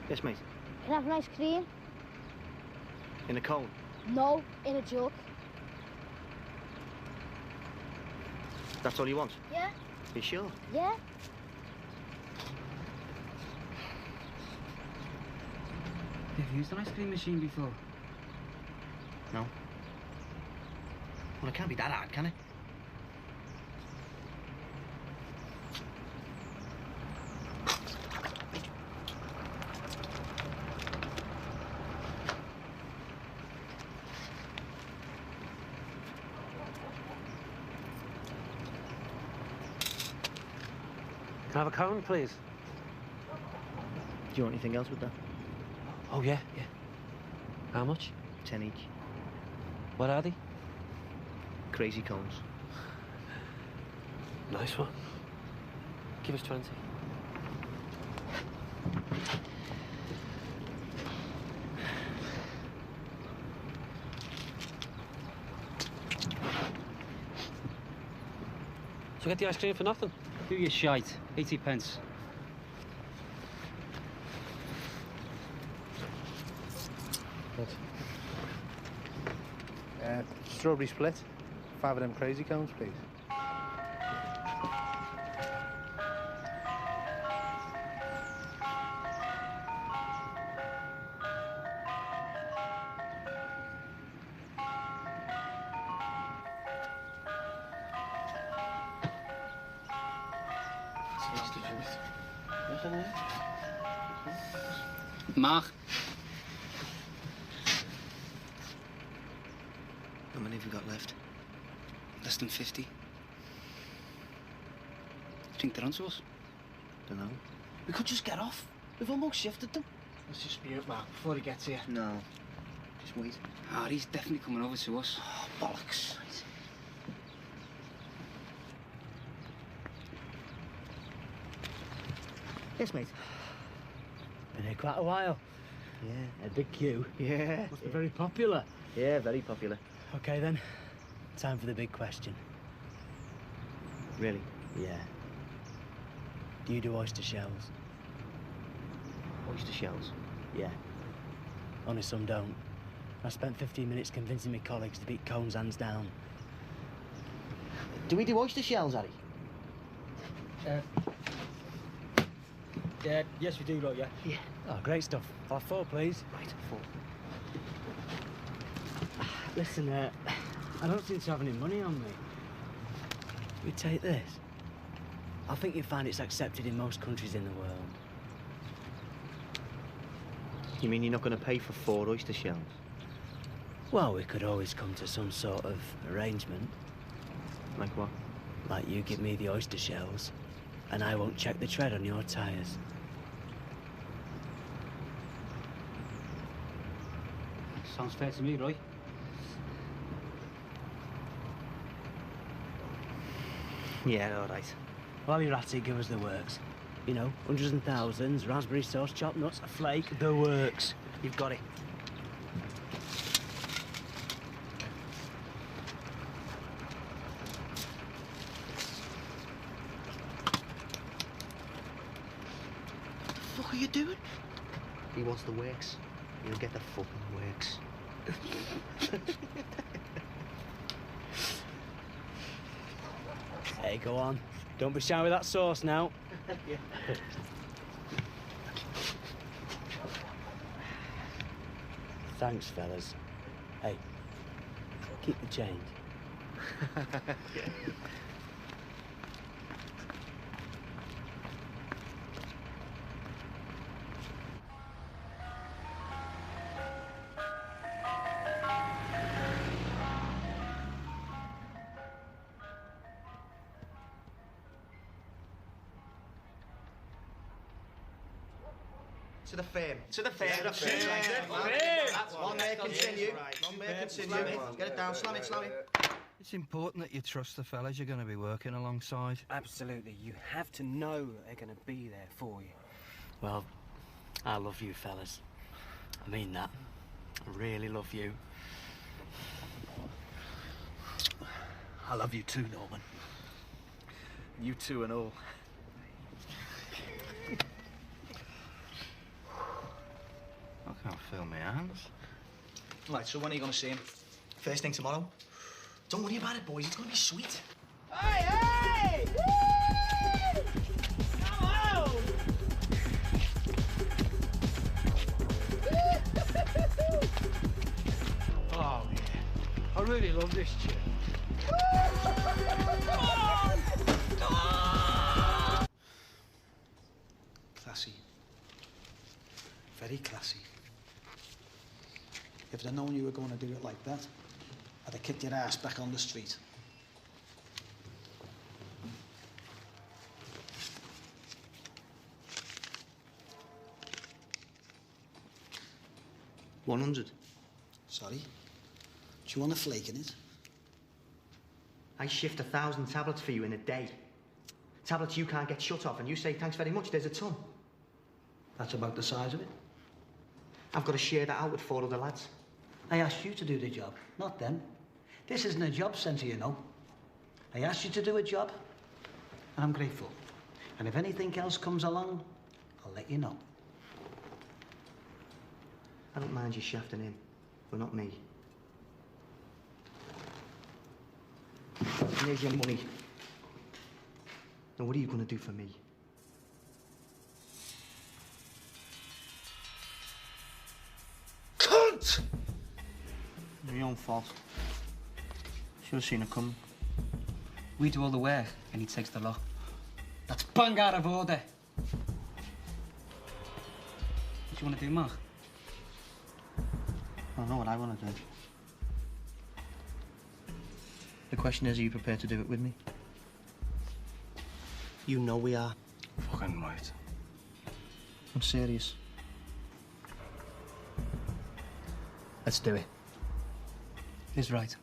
Yes, mate. Can I have an ice cream? In a cone? No, in a jug. That's all you want? Yeah? You sure? Yeah? Have you used an ice cream machine before? No. Well, it can't be that hard, can it? Can I have a cone, please? Do you want anything else with that? Oh, yeah. How much? 10 each. What are they? Crazy cones. Nice one. Give us 20. So get the ice cream for nothing? Do your shite. 80 pence. What? Strawberry split. 5 of them crazy cones, please. Mark. How many have we got left? Less than 50. Think they're onto us? Dunno. We could just get off. We've almost shifted them. Let's just spew it, Mark, before he gets here. No. Just wait. Ah, he's definitely coming over to us. Oh, bollocks. Yes, mate. Been here quite a while. Yeah. A big queue. Yeah. Must be very popular. Yeah, very popular. Okay, then. Time for the big question. Really? Yeah. Do you do oyster shells? Oyster shells? Yeah. Only some don't. I spent 15 minutes convincing my colleagues to beat cones hands down. Do we do oyster shells, Harry? Yeah, yes we do, don't you? Yeah. Oh, great stuff. I'll have 4, please. Right, 4. Listen, I don't seem to have any money on me. You take this. I think you'll find it's accepted in most countries in the world. You mean you're not going to pay for 4 oyster shells? Well, we could always come to some sort of arrangement. Like what? Like you give me the oyster shells, and I won't check the tread on your tyres. Sounds fair to me, Roy. Yeah, all right. While you're at it, give us the works. You know, hundreds and thousands, raspberry sauce, chopped nuts, a flake, the works. You've got it. What are you doing? He wants the works. He'll get the fucking works. Hey, go on. Don't be shy with that sauce now. Yeah. Thanks, fellas. Hey, keep the change. Yeah. To the fame. To the fame. To the fame. One may continue. One may continue. Get it down. Slam it, slam it. It's important that you trust the fellas you're going to be working alongside. Absolutely. You have to know they're going to be there for you. Well, I love you, fellas. I mean that. I really love you. I love you too, Norman. You two and all. I can't feel my hands. Right, so when are you going to see him? First thing tomorrow? Don't worry about it, boys. It's going to be sweet. Hey, hey! Woo! Hello! Oh, yeah. I really love this chick. Come on! Come on! Classy. Very classy. If I'd known you were going to do it like that, I'd have kicked your ass back on the street. $100. Sorry? Do you want a flake in it? I shift 1,000 tablets for you in a day. Tablets you can't get shut off, and you say, thanks very much, there's a ton. That's about the size of it. I've got to share that out with 4 other lads. I asked you to do the job, not them. This isn't a job centre, you know. I asked you to do a job, and I'm grateful. And if anything else comes along, I'll let you know. I don't mind you shafting him, but not me. And here's your money. Now, what are you going to do for me? Cunt! Your own fault. Should have seen it coming. We do all the work and he takes the lot. That's bang out of order. What do you want to do, Mark? I don't know what I want to do. The question is, are you prepared to do it with me? You know we are. Fucking right. I'm serious. Let's do it. He's right.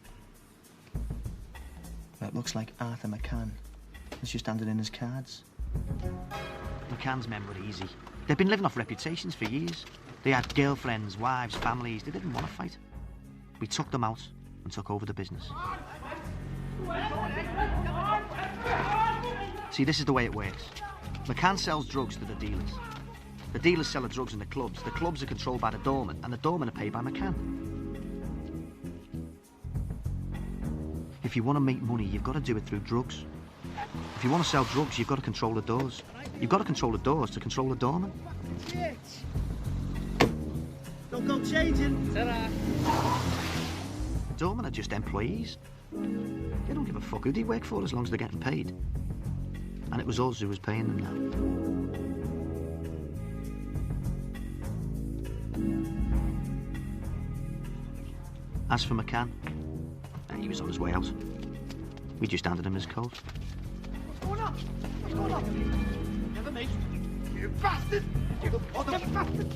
Well, it looks like Arthur McCann has just handed in his cards. McCann's men were easy. They've been living off reputations for years. They had girlfriends, wives, families. They didn't want to fight. We took them out and took over the business. See, this is the way it works. McCann sells drugs to the dealers. The dealers sell the drugs in the clubs. The clubs are controlled by the doorman, and the doormen are paid by McCann. If you want to make money, you've got to do it through drugs. If you want to sell drugs, you've got to control the doors. You've got to control the doors to control the doorman. Don't go changing. Ta-da. The doormen are just employees. They don't give a fuck who they work for as long as they're getting paid. And it was us who was paying them now. As for McCann, he was on his way out. We just handed him his coat. What's going on? What's going on? Never mate. You bastard! You other bastard!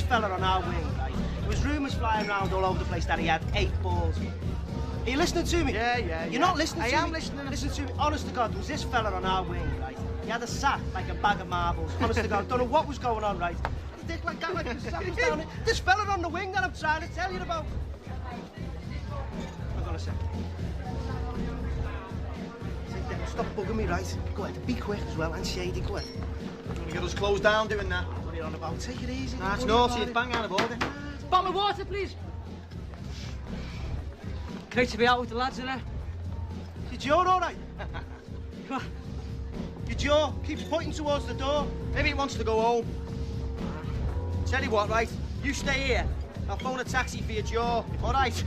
fella on our wing, right? There was rumours flying around all over the place that he had 8 balls. Are you listening to me? Yeah. You're not listening to me? I am listening. Listen to me. Honest to God, there was this fella on our wing, right? He had a sack like a bag of marbles. Honest to God, don't know what was going on, right? A dick like that, like the sack was down it. This fella on the wing that I'm trying to tell you about. Hold on a second. Stop bugging me, right? Go ahead, be quick as well, and shady, go ahead. You want to get us closed down doing that? What are you on about? Take it easy. Nah, it's naughty, it's bang out of order. Bottle of water, please. Great to be out with the lads, innit? Your jaw all right? Your jaw keeps pointing towards the door. Maybe it wants to go home. Tell you what, right? You stay here. I'll phone a taxi for your jaw, all right?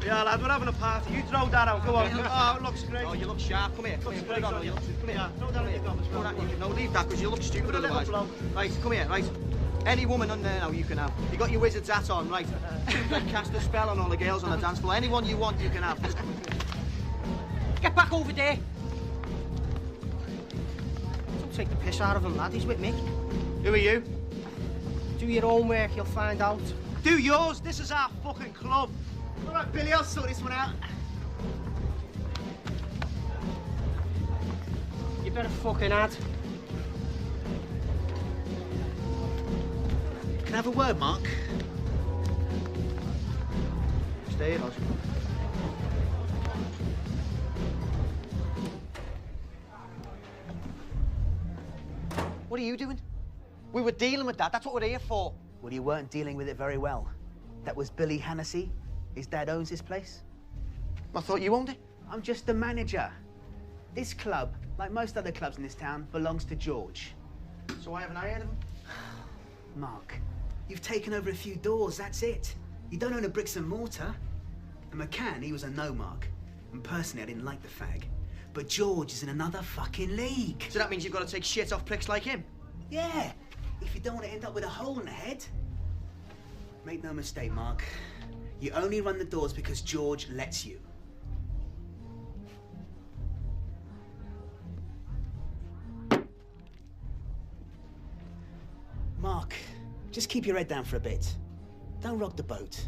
Yeah, lad, we're having a party. You throw that out, go on. Oh, it looks great. Oh, you look sharp. Come here, put it on. Come here. Throw that in your gobs. No, leave that, because you look stupid otherwise. Right, come here, right? Any woman on there now you can have. You got your wizard's hat on, right? Cast a spell on all the girls on the dance floor. Anyone you want, you can have. Get back over there. Don't take the piss out of him, lad. He's with me. Who are you? Do your homework, you'll find out. Do yours. This is our fucking club. All right, Billy, I'll sort this one out. You better fucking add. Can I have a word, Mark? Stay here, Oscar. What are you doing? We were dealing with that. That's what we're here for. Well, you weren't dealing with it very well. That was Billy Hennessy. His dad owns this place. I thought you owned it. I'm just the manager. This club, like most other clubs in this town, belongs to George. So why haven't I heard of him? Mark, you've taken over a few doors, that's it. You don't own a bricks and mortar. And McCann, he was a no mark. And personally, I didn't like the fag. But George is in another fucking league. So that means you've got to take shit off pricks like him? Yeah, if you don't want to end up with a hole in the head. Make no mistake, Mark. You only run the doors because George lets you. Mark, just keep your head down for a bit. Don't rock the boat.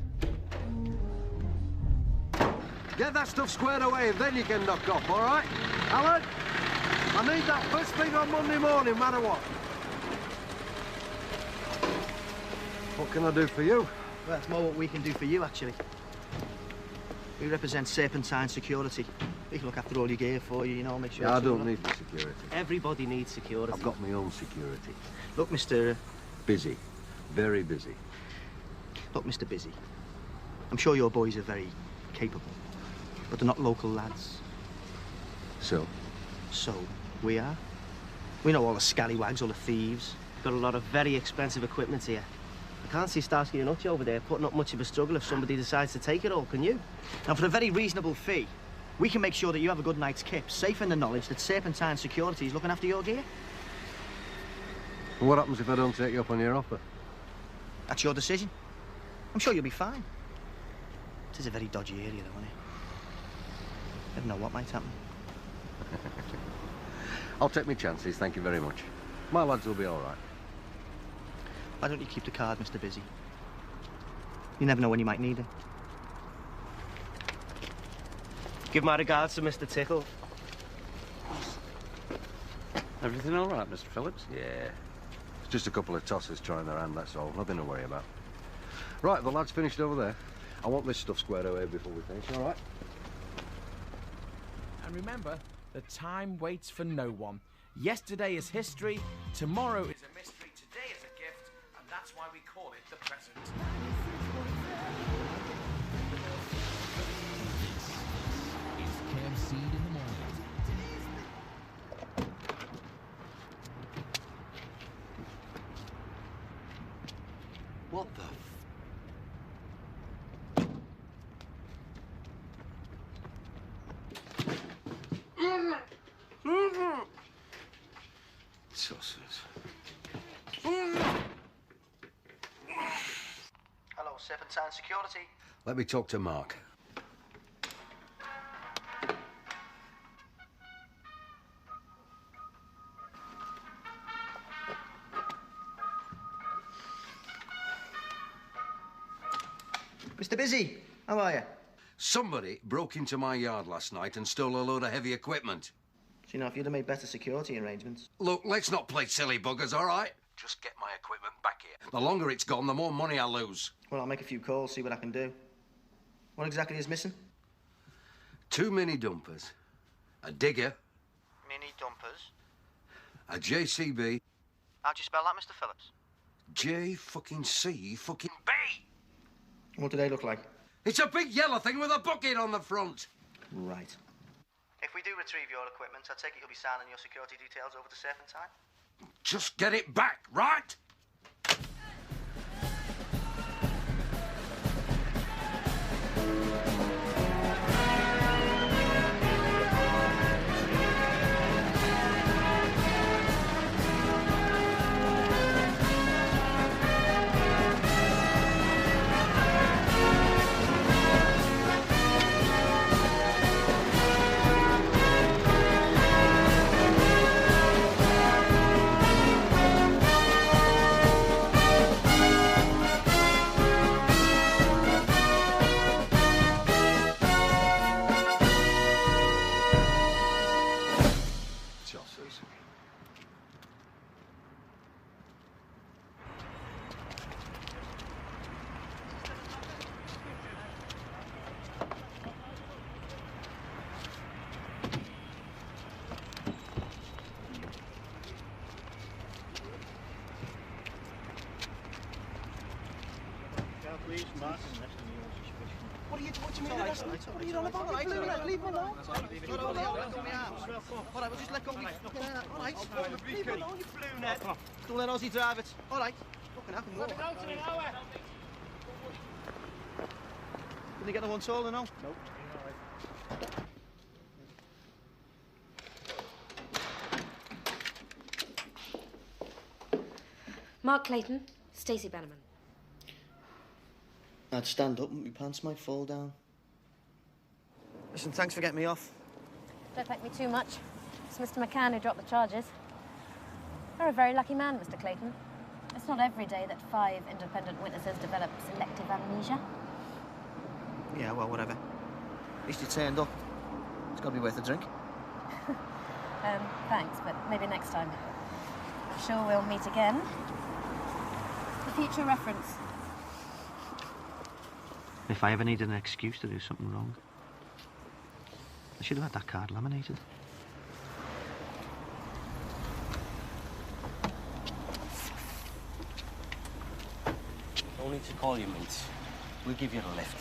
Get that stuff squared away and then you can knock off, all right? Alan, I need that first thing on Monday morning, no matter what. What can I do for you? Well, it's more what we can do for you, actually. We represent Serpentine Security. We can look after all your gear for you, you know, make sure... Yeah, I don't need the security. Everybody needs security. I've got my own security. Look, Mr... Busy. Very busy. Look, Mr. Busy. I'm sure your boys are very capable, but they're not local lads. So? So, we are. We know all the scallywags, all the thieves. Got a lot of very expensive equipment here. I can't see Starsky and Hutch over there putting up much of a struggle if somebody decides to take it all, can you? And for a very reasonable fee, we can make sure that you have a good night's kip, safe in the knowledge that Serpentine Security is looking after your gear. And what happens if I don't take you up on your offer? That's your decision. I'm sure you'll be fine. It is a very dodgy area, though, isn't it? Never know what might happen. I'll take my chances, thank you very much. My lads will be all right. Why don't you keep the card, Mr. Busy? You never know when you might need it. Give my regards to Mr. Tickle. Everything all right, Mr. Phillips? Yeah. It's just a couple of tossers trying their hand, that's all. Nothing to worry about. Right, the lad's finished over there. I want this stuff squared away before we finish, all right? And remember that time waits for no one. Yesterday is history, tomorrow is a mystery, today is a gift, and that's why we call it the present. It's Kev Seed in the morning. What the Tossers. Hello, Serpentine Security. Let me talk to Mark. Mr. Busy, how are you? Somebody broke into my yard last night and stole a load of heavy equipment. Do you know, if you'd have made better security arrangements... Look, let's not play silly buggers, all right? Just get my equipment back here. The longer it's gone, the more money I lose. Well, I'll make a few calls, see what I can do. What exactly is missing? 2 mini dumpers, a digger, Mini dumpers. a JCB, How'd you spell that, Mr. Phillips? J-fucking-C-fucking-B. What do they look like? It's a big yellow thing with a bucket on the front. Right. If we do retrieve your equipment, I take it you'll be signing your security details over to Safe and Time? Just get it back, right? What do you mean? What are you on about? All right, leave me alone. All right, we'll just let go. All right, leave me alone, you balloon head. Don't let Ozzy drive it. All right. Fucking happen. Let me go to the hour. Did they get the one taller now? Nope. Mark Clayton, Stacey Bannerman. I'd stand up and my pants might fall down. Listen, thanks for getting me off. Don't thank me too much. It's Mr. McCann who dropped the charges. You're a very lucky man, Mr. Clayton. It's not every day that 5 independent witnesses develop selective amnesia. Yeah, well, whatever. At least you turned up. It's got to be worth a drink. Thanks, but maybe next time. I'm sure we'll meet again. For future reference. If I ever needed an excuse to do something wrong, I should have had that card laminated. Don't need to call you mates. We'll give you a lift.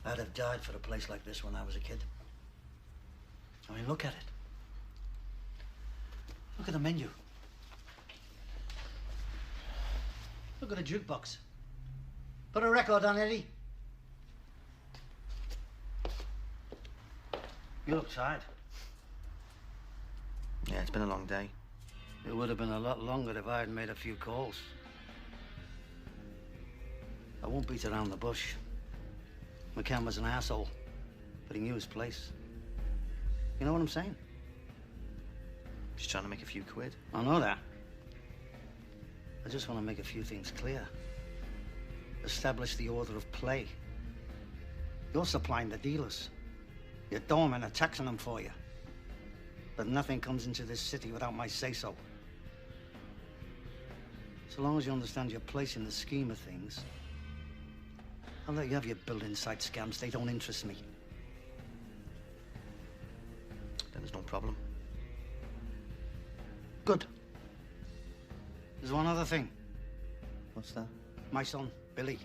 I'd have died for a place like this when I was a kid. I mean, look at it. Look at the menu. Look at the jukebox. Put a record on, Eddie. You look tired. Yeah, it's been a long day. It would have been a lot longer if I had made a few calls. I won't beat around the bush. McCann was an asshole, but he knew his place. You know what I'm saying? Just trying to make a few quid. I know that. I just want to make a few things clear. Establish the order of play. You're supplying the dealers. Your doormen are taxing them for you. But nothing comes into this city without my say-so. So long as you understand your place in the scheme of things, I'll let you have your building site scams. They don't interest me. Then there's no problem. Good. There's one other thing. What's that? My son, Billy.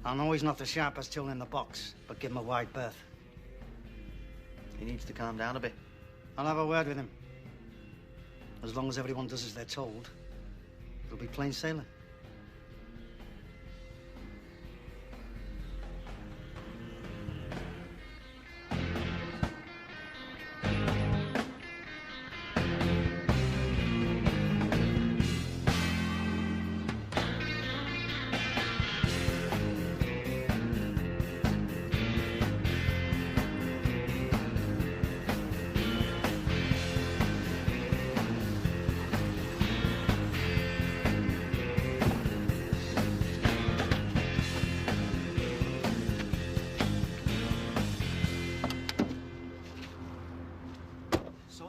I know he's not the sharpest tool in the box, but give him a wide berth. He needs to calm down a bit. I'll have a word with him. As long as everyone does as they're told, it'll be plain sailing.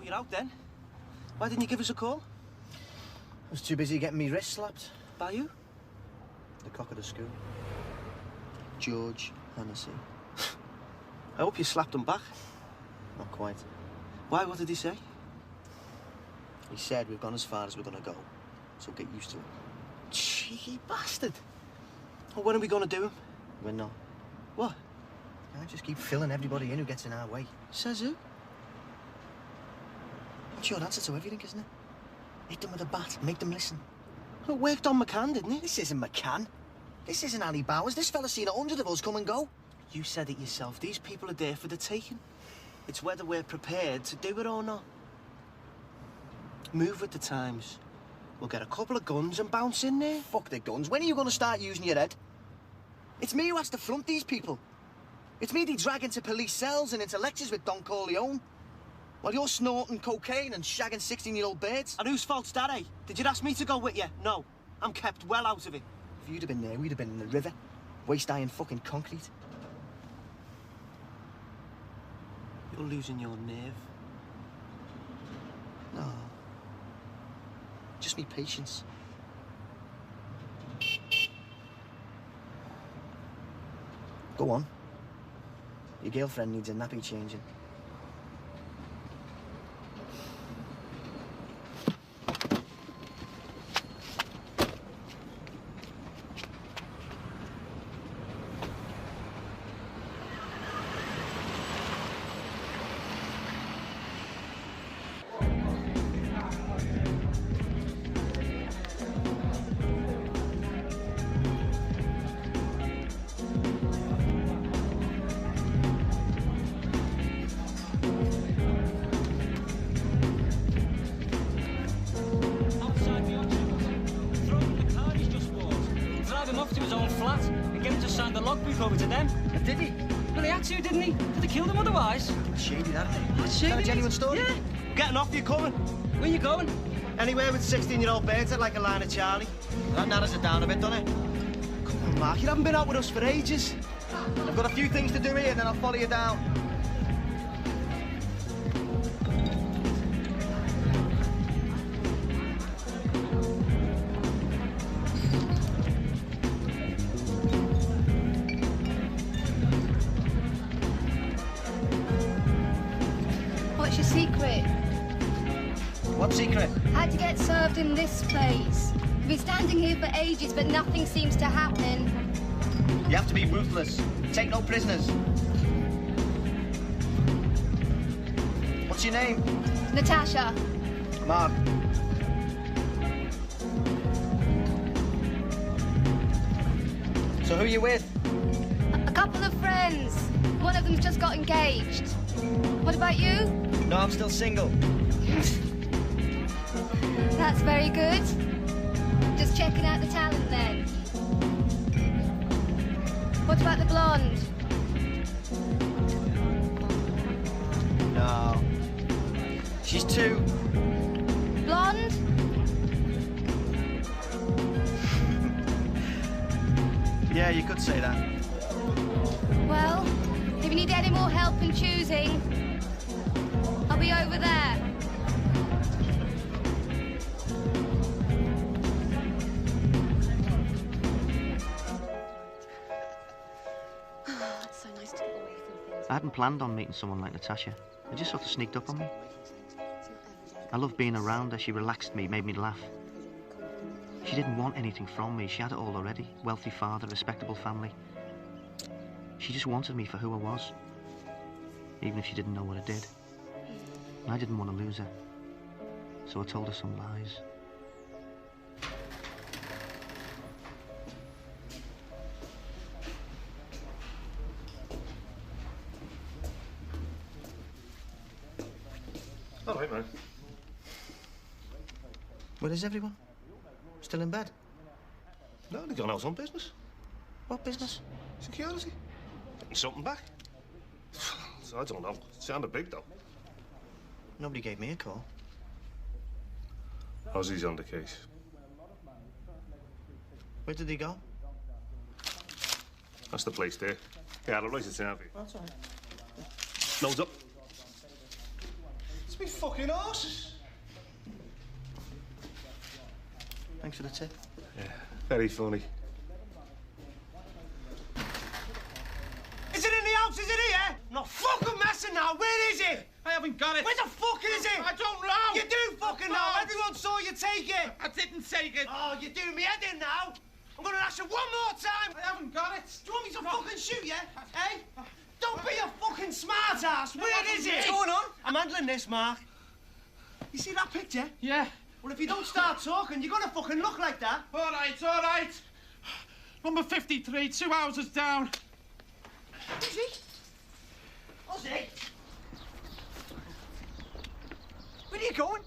You're out then? Why didn't you give us a call? I was too busy getting me wrist slapped. By who? The cock of the school. George Hennessy. I hope you slapped him back. Not quite. Why? What did he say? He said we've gone as far as we're going to go, so get used to it. Cheeky bastard. Well, when are we going to do him? We're not. What? I just keep filling everybody in who gets in our way. Says who? That's your answer to everything, isn't it? Hit them with a bat, make them listen. It worked on McCann, didn't it? This isn't McCann. This isn't Ali Bowers. This fella's seen 100 of us come and go. You said it yourself. These people are there for the taking. It's whether we're prepared to do it or not. Move with the times. We'll get a couple of guns and bounce in there. Fuck the guns. When are you going to start using your head? It's me who has to front these people. It's me they drag into police cells and into lectures with Don Corleone. While you're snorting cocaine and shagging 16-year-old birds. And whose fault's that, eh? Did you ask me to go with you? No. I'm kept well out of it. If you'd have been there, we'd have been in the river. Waist-high in fucking concrete. You're losing your nerve. No. Just me patience. Go on. Your girlfriend needs a nappy changing. Over to them. Did he? Well, he had to, didn't he? Could have killed him otherwise. Shady, that. That's shady. Is that a genuine story? Yeah. Getting off, you coming? Where you going? Anywhere with 16-year-old birds that like a line of Charlie. That narrows it down a bit, doesn't it? Come on, Mark, you haven't been out with us for ages. I've got a few things to do here, and then I'll follow you down. What's your secret? What secret? How'd you get served in this place? We've been standing here for ages, but nothing seems to happen. You have to be ruthless. Take no prisoners. What's your name? Natasha. Mark. So who are you with? A couple of friends. One of them's just got engaged. What about you? No, I'm still single. That's very good. Just checking out the talent then. What about the blonde? No. She's too... Blonde? Yeah, you could say that. Well, if you need any more help in choosing, I'll be over there. hadn't planned on meeting someone like Natasha. It just sort of sneaked up on me. I loved being around her. She relaxed me, made me laugh. She didn't want anything from me. She had it all already. Wealthy father, respectable family. She just wanted me for who I was, even if she didn't know what I did. And I didn't want to lose her, so I told her some lies. All right, man. Where is everyone? Still in bed? No, they've gone out on business. What business? Security. Getting something back. So I don't know. It sounded big, though. Nobody gave me a call. Ozzy's on the case. Where did he go? That's the place there. Yeah, I'll write it down for you. That's all right. Nose up. It's me fucking horses. Thanks for the tip. Yeah, very funny. Is it in the house? Is it here? No fucking messing now. Where is it? I haven't got it. Where the fuck is it? I don't know. You do fucking know. Everyone saw you take it. I didn't take it. Oh, you're doing me head in now. I'm gonna ask you one more time. I haven't got it. Do you want me to fucking shoot you? Eh? Don't be a fucking smart ass. Where is it? What's going on? I'm handling this, Mark. You see that picture? Yeah. Well, if you don't start talking, you're gonna fucking look like that. All right, all right. Number 53, 2 houses down. Ozzy? Ozzy? Where are you going?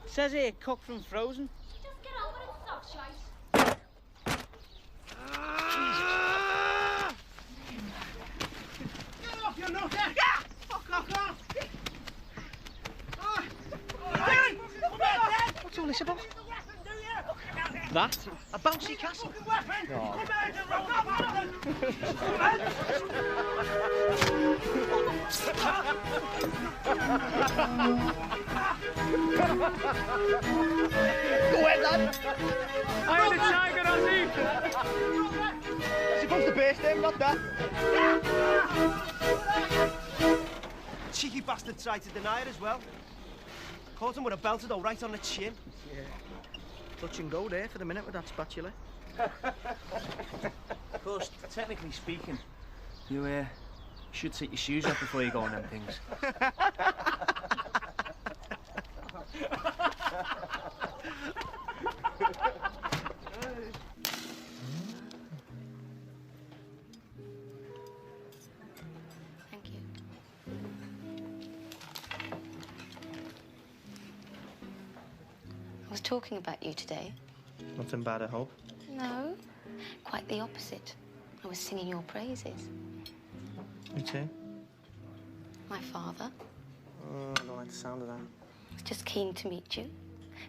Says here, cook from frozen. Just get over it, soft shite. Get off, you nutter! Yeah! Fuck off! What's all this about? That? A bouncy castle? Go ahead, lad! I had a tiger on me! You're supposed to base them, not that. Cheeky bastard tried to deny it as well. Caught him with a belter though, right on the chin. Yeah. Touch and go there for the minute with that spatula. Of course, technically speaking, you should take your shoes off before you go on them things. Thank you. I was talking about you today. Nothing bad, I hope. No, quite the opposite. I was singing your praises. Me too. My father I don't like the sound of that. was just keen to meet you,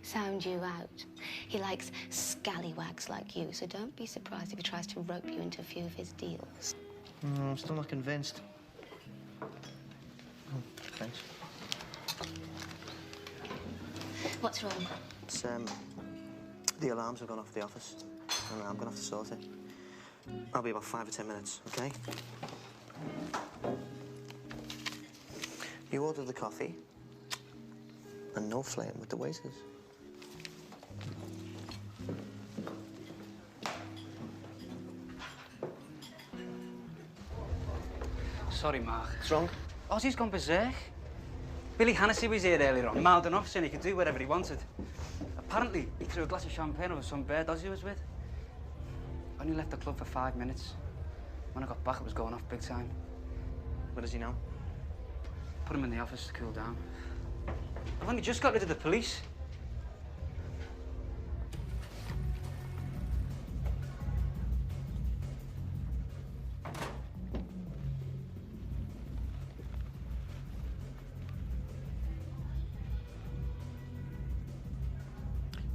sound you out. He likes scallywags like you, so don't be surprised if he tries to rope you into a few of his deals. I'm still not convinced. Oh, thanks. What's wrong? It's, the alarms have gone off the office, and I'm gonna have to sort it. I'll be about 5 or 10 minutes, okay? You order the coffee, and no flame with the waiters. Sorry, Mark. What's wrong? Ozzy's gone berserk. Billy Hannessy was here earlier on, mouthing off, saying he could do whatever he wanted. Apparently, he threw a glass of champagne over some bird Ozzy was with. Only left the club for 5 minutes. When I got back, it was going off big time. Where is he now? Put him in the office to cool down. I've only just got rid of the police.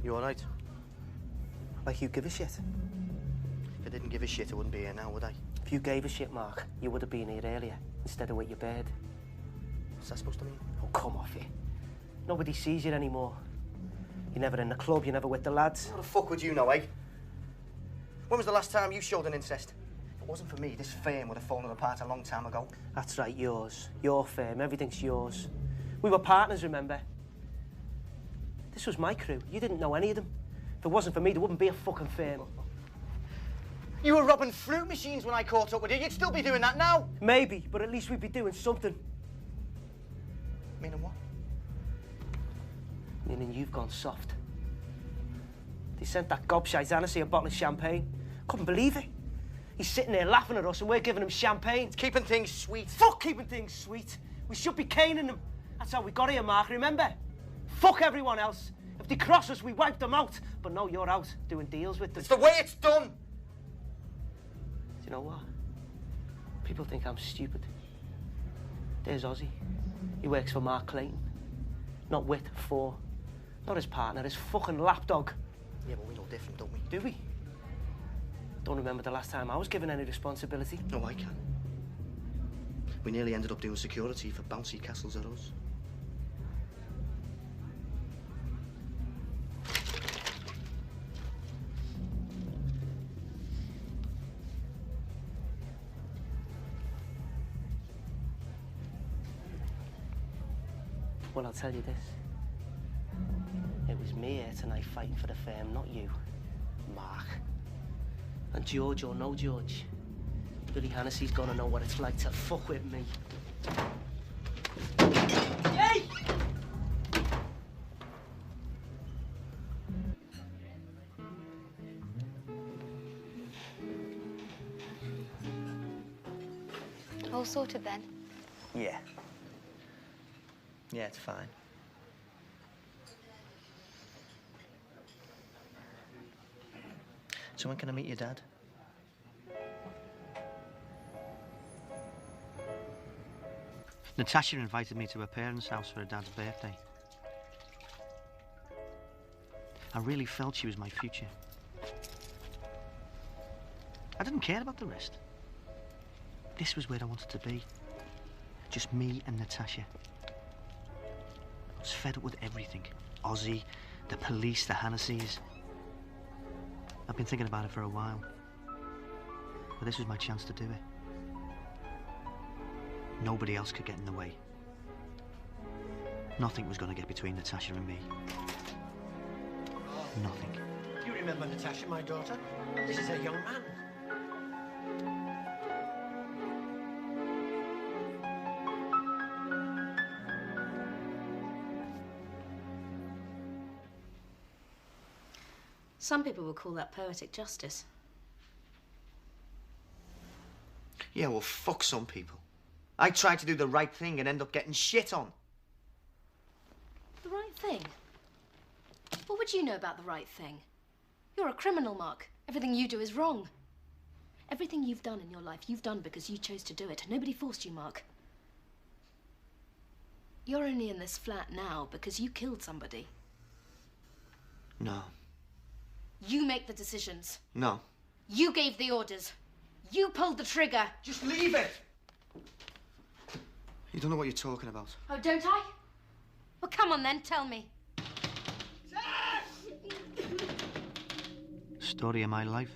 You all right? Like you give a shit? If I didn't give a shit, I wouldn't be here now, would I? If you gave a shit, Mark, you would have been here earlier, instead of with your bed. What's that supposed to mean? Oh, come off it. Nobody sees you anymore. You're never in the club, you're never with the lads. How the fuck would you know, eh? When was the last time you showed an incest? If it wasn't for me, this firm would have fallen apart a long time ago. That's right, yours. Your firm, everything's yours. We were partners, remember? This was my crew. You didn't know any of them. If it wasn't for me, there wouldn't be a fucking firm. You were robbing fruit machines when I caught up with you. You'd still be doing that now. Maybe, but at least we'd be doing something. Meaning what? Meaning you've gone soft. They sent that gobshite Hennessy a bottle of champagne. Couldn't believe it. He's sitting there laughing at us and we're giving him champagne. It's keeping things sweet. Fuck keeping things sweet. We should be caning them. That's how we got here, Mark, remember? Fuck everyone else. If they cross us, we wipe them out. But no, you're out doing deals with them. It's the way it's done. Do you know what? People think I'm stupid. There's Ozzy. He works for Mark Clayton. Not with, for. Not his partner, his fucking lapdog. Yeah, but we know different, don't we? Do we? Don't remember the last time I was given any responsibility. No, I can. We nearly ended up doing security for bouncy castles at us. Well, I'll tell you this. It was me here tonight fighting for the firm, not you, Mark. And George or no George, Billy Hennessy's gonna know what it's like to fuck with me. Hey! All sorted then? Yeah. Yeah, it's fine. So when can I meet your dad? Natasha invited me to her parents' house for her dad's birthday. I really felt she was my future. I didn't care about the rest. This was where I wanted to be. Just me and Natasha. I was fed up with everything. Ozzy, the police, the Hennessy's. I've been thinking about it for a while. But this was my chance to do it. Nobody else could get in the way. Nothing was going to get between Natasha and me. Nothing. You remember Natasha, my daughter? This is a young man. Some people would call that poetic justice. Yeah, well, fuck some people. I tried to do the right thing and end up getting shit on. The right thing? What would you know about the right thing? You're a criminal, Mark. Everything you do is wrong. Everything you've done in your life, you've done because you chose to do it. Nobody forced you, Mark. You're only in this flat now because you killed somebody. No. You make the decisions. No. You gave the orders. You pulled the trigger. Just leave it! You don't know what you're talking about. Oh, don't I? Well, come on then, tell me. Story of my life.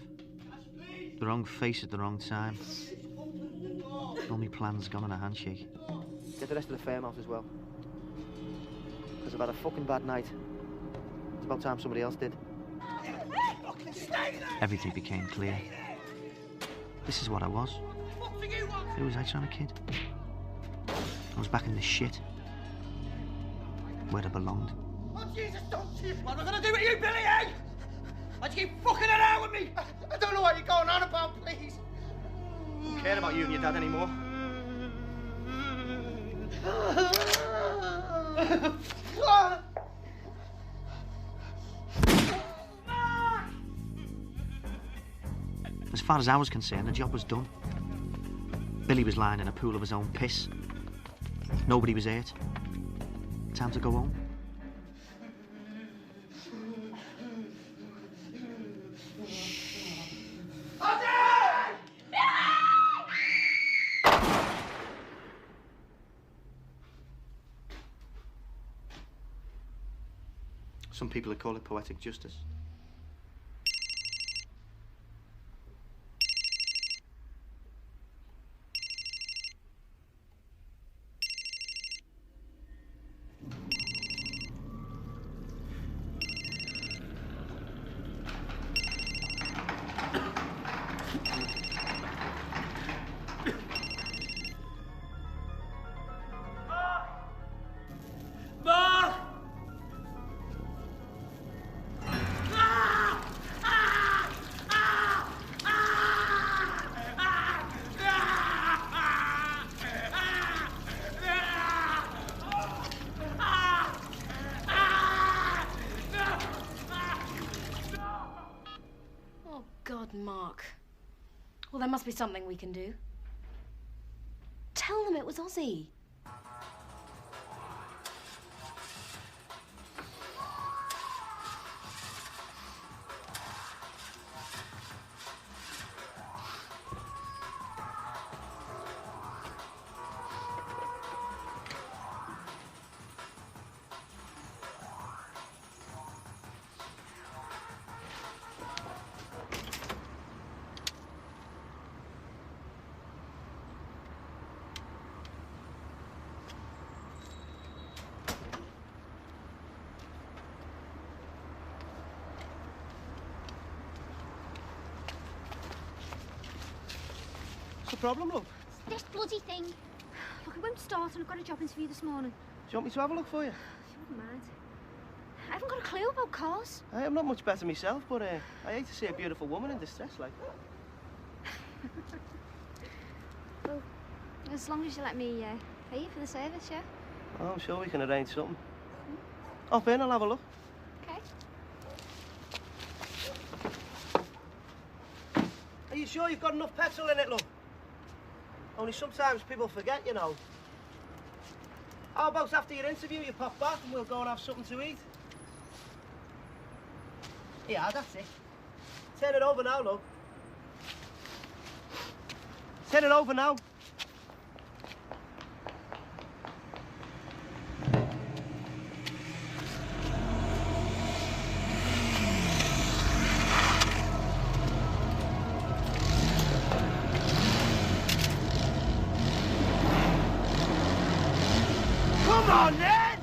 The wrong face at the wrong time. All my plans gone on a handshake. Get the rest of the firm out as well. Because I've had a fucking bad night. It's about time somebody else did. Everything became clear. This is what I was. Who was I trying to kid? I was back in the shit. Where I belonged. Oh, Jesus, don't you! What am I going to do with you, Billy, eh? Why'd you keep fucking around with me? I don't know what you're going on about, please. I don't care about you and your dad anymore. As far as I was concerned, the job was done. Billy was lying in a pool of his own piss. Nobody was hurt. Time to go home. Some people would call it poetic justice. there must be something we can do. Tell them it was Ozzy. What's the problem, love? This bloody thing. Look, it won't start and I've got a job interview this morning. Do you want me to have a look for you? If you wouldn't mind. I haven't got a clue about cars. I'm not much better myself, but I hate to see a beautiful woman in distress like that. Well, as long as you let me pay you for the service, yeah? Oh, I'm sure we can arrange something. Hop in, I'll have a look. Okay. Are you sure you've got enough petrol in it, love? Only sometimes people forget, you know. How about after your interview you pop back and we'll go and have something to eat? Yeah, that's it. Turn it over now, love. Turn it over now. Come on, Ned!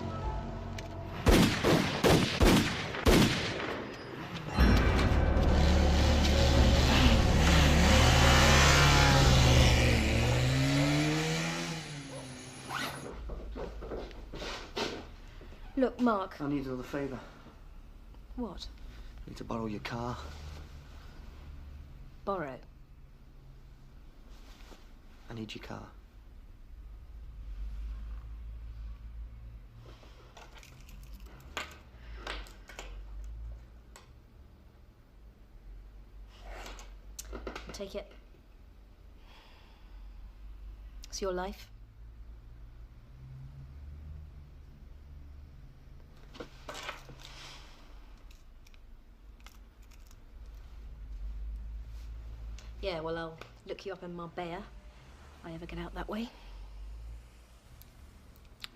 Look, Mark. I need another favour. What? I need to borrow your car. Borrow? I need your car. I'll take it. It's your life. Yeah, well, I'll look you up in Marbella if I ever get out that way.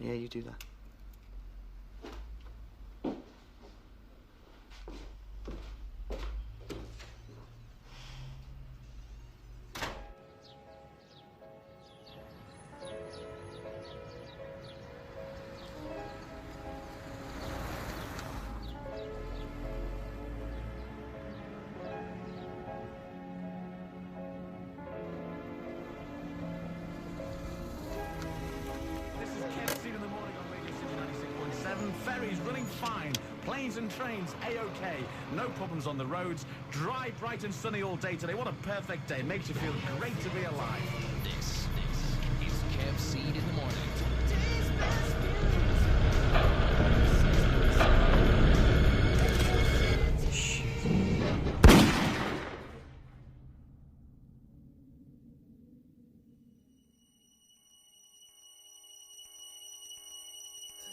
Yeah, you do that. Ferries running fine. Planes and trains, A-OK. No problems on the roads. Dry, bright and sunny all day today. What a perfect day. Makes you feel great to be alive. This is Kev Seed in the morning.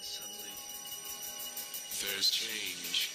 Suddenly, there's change.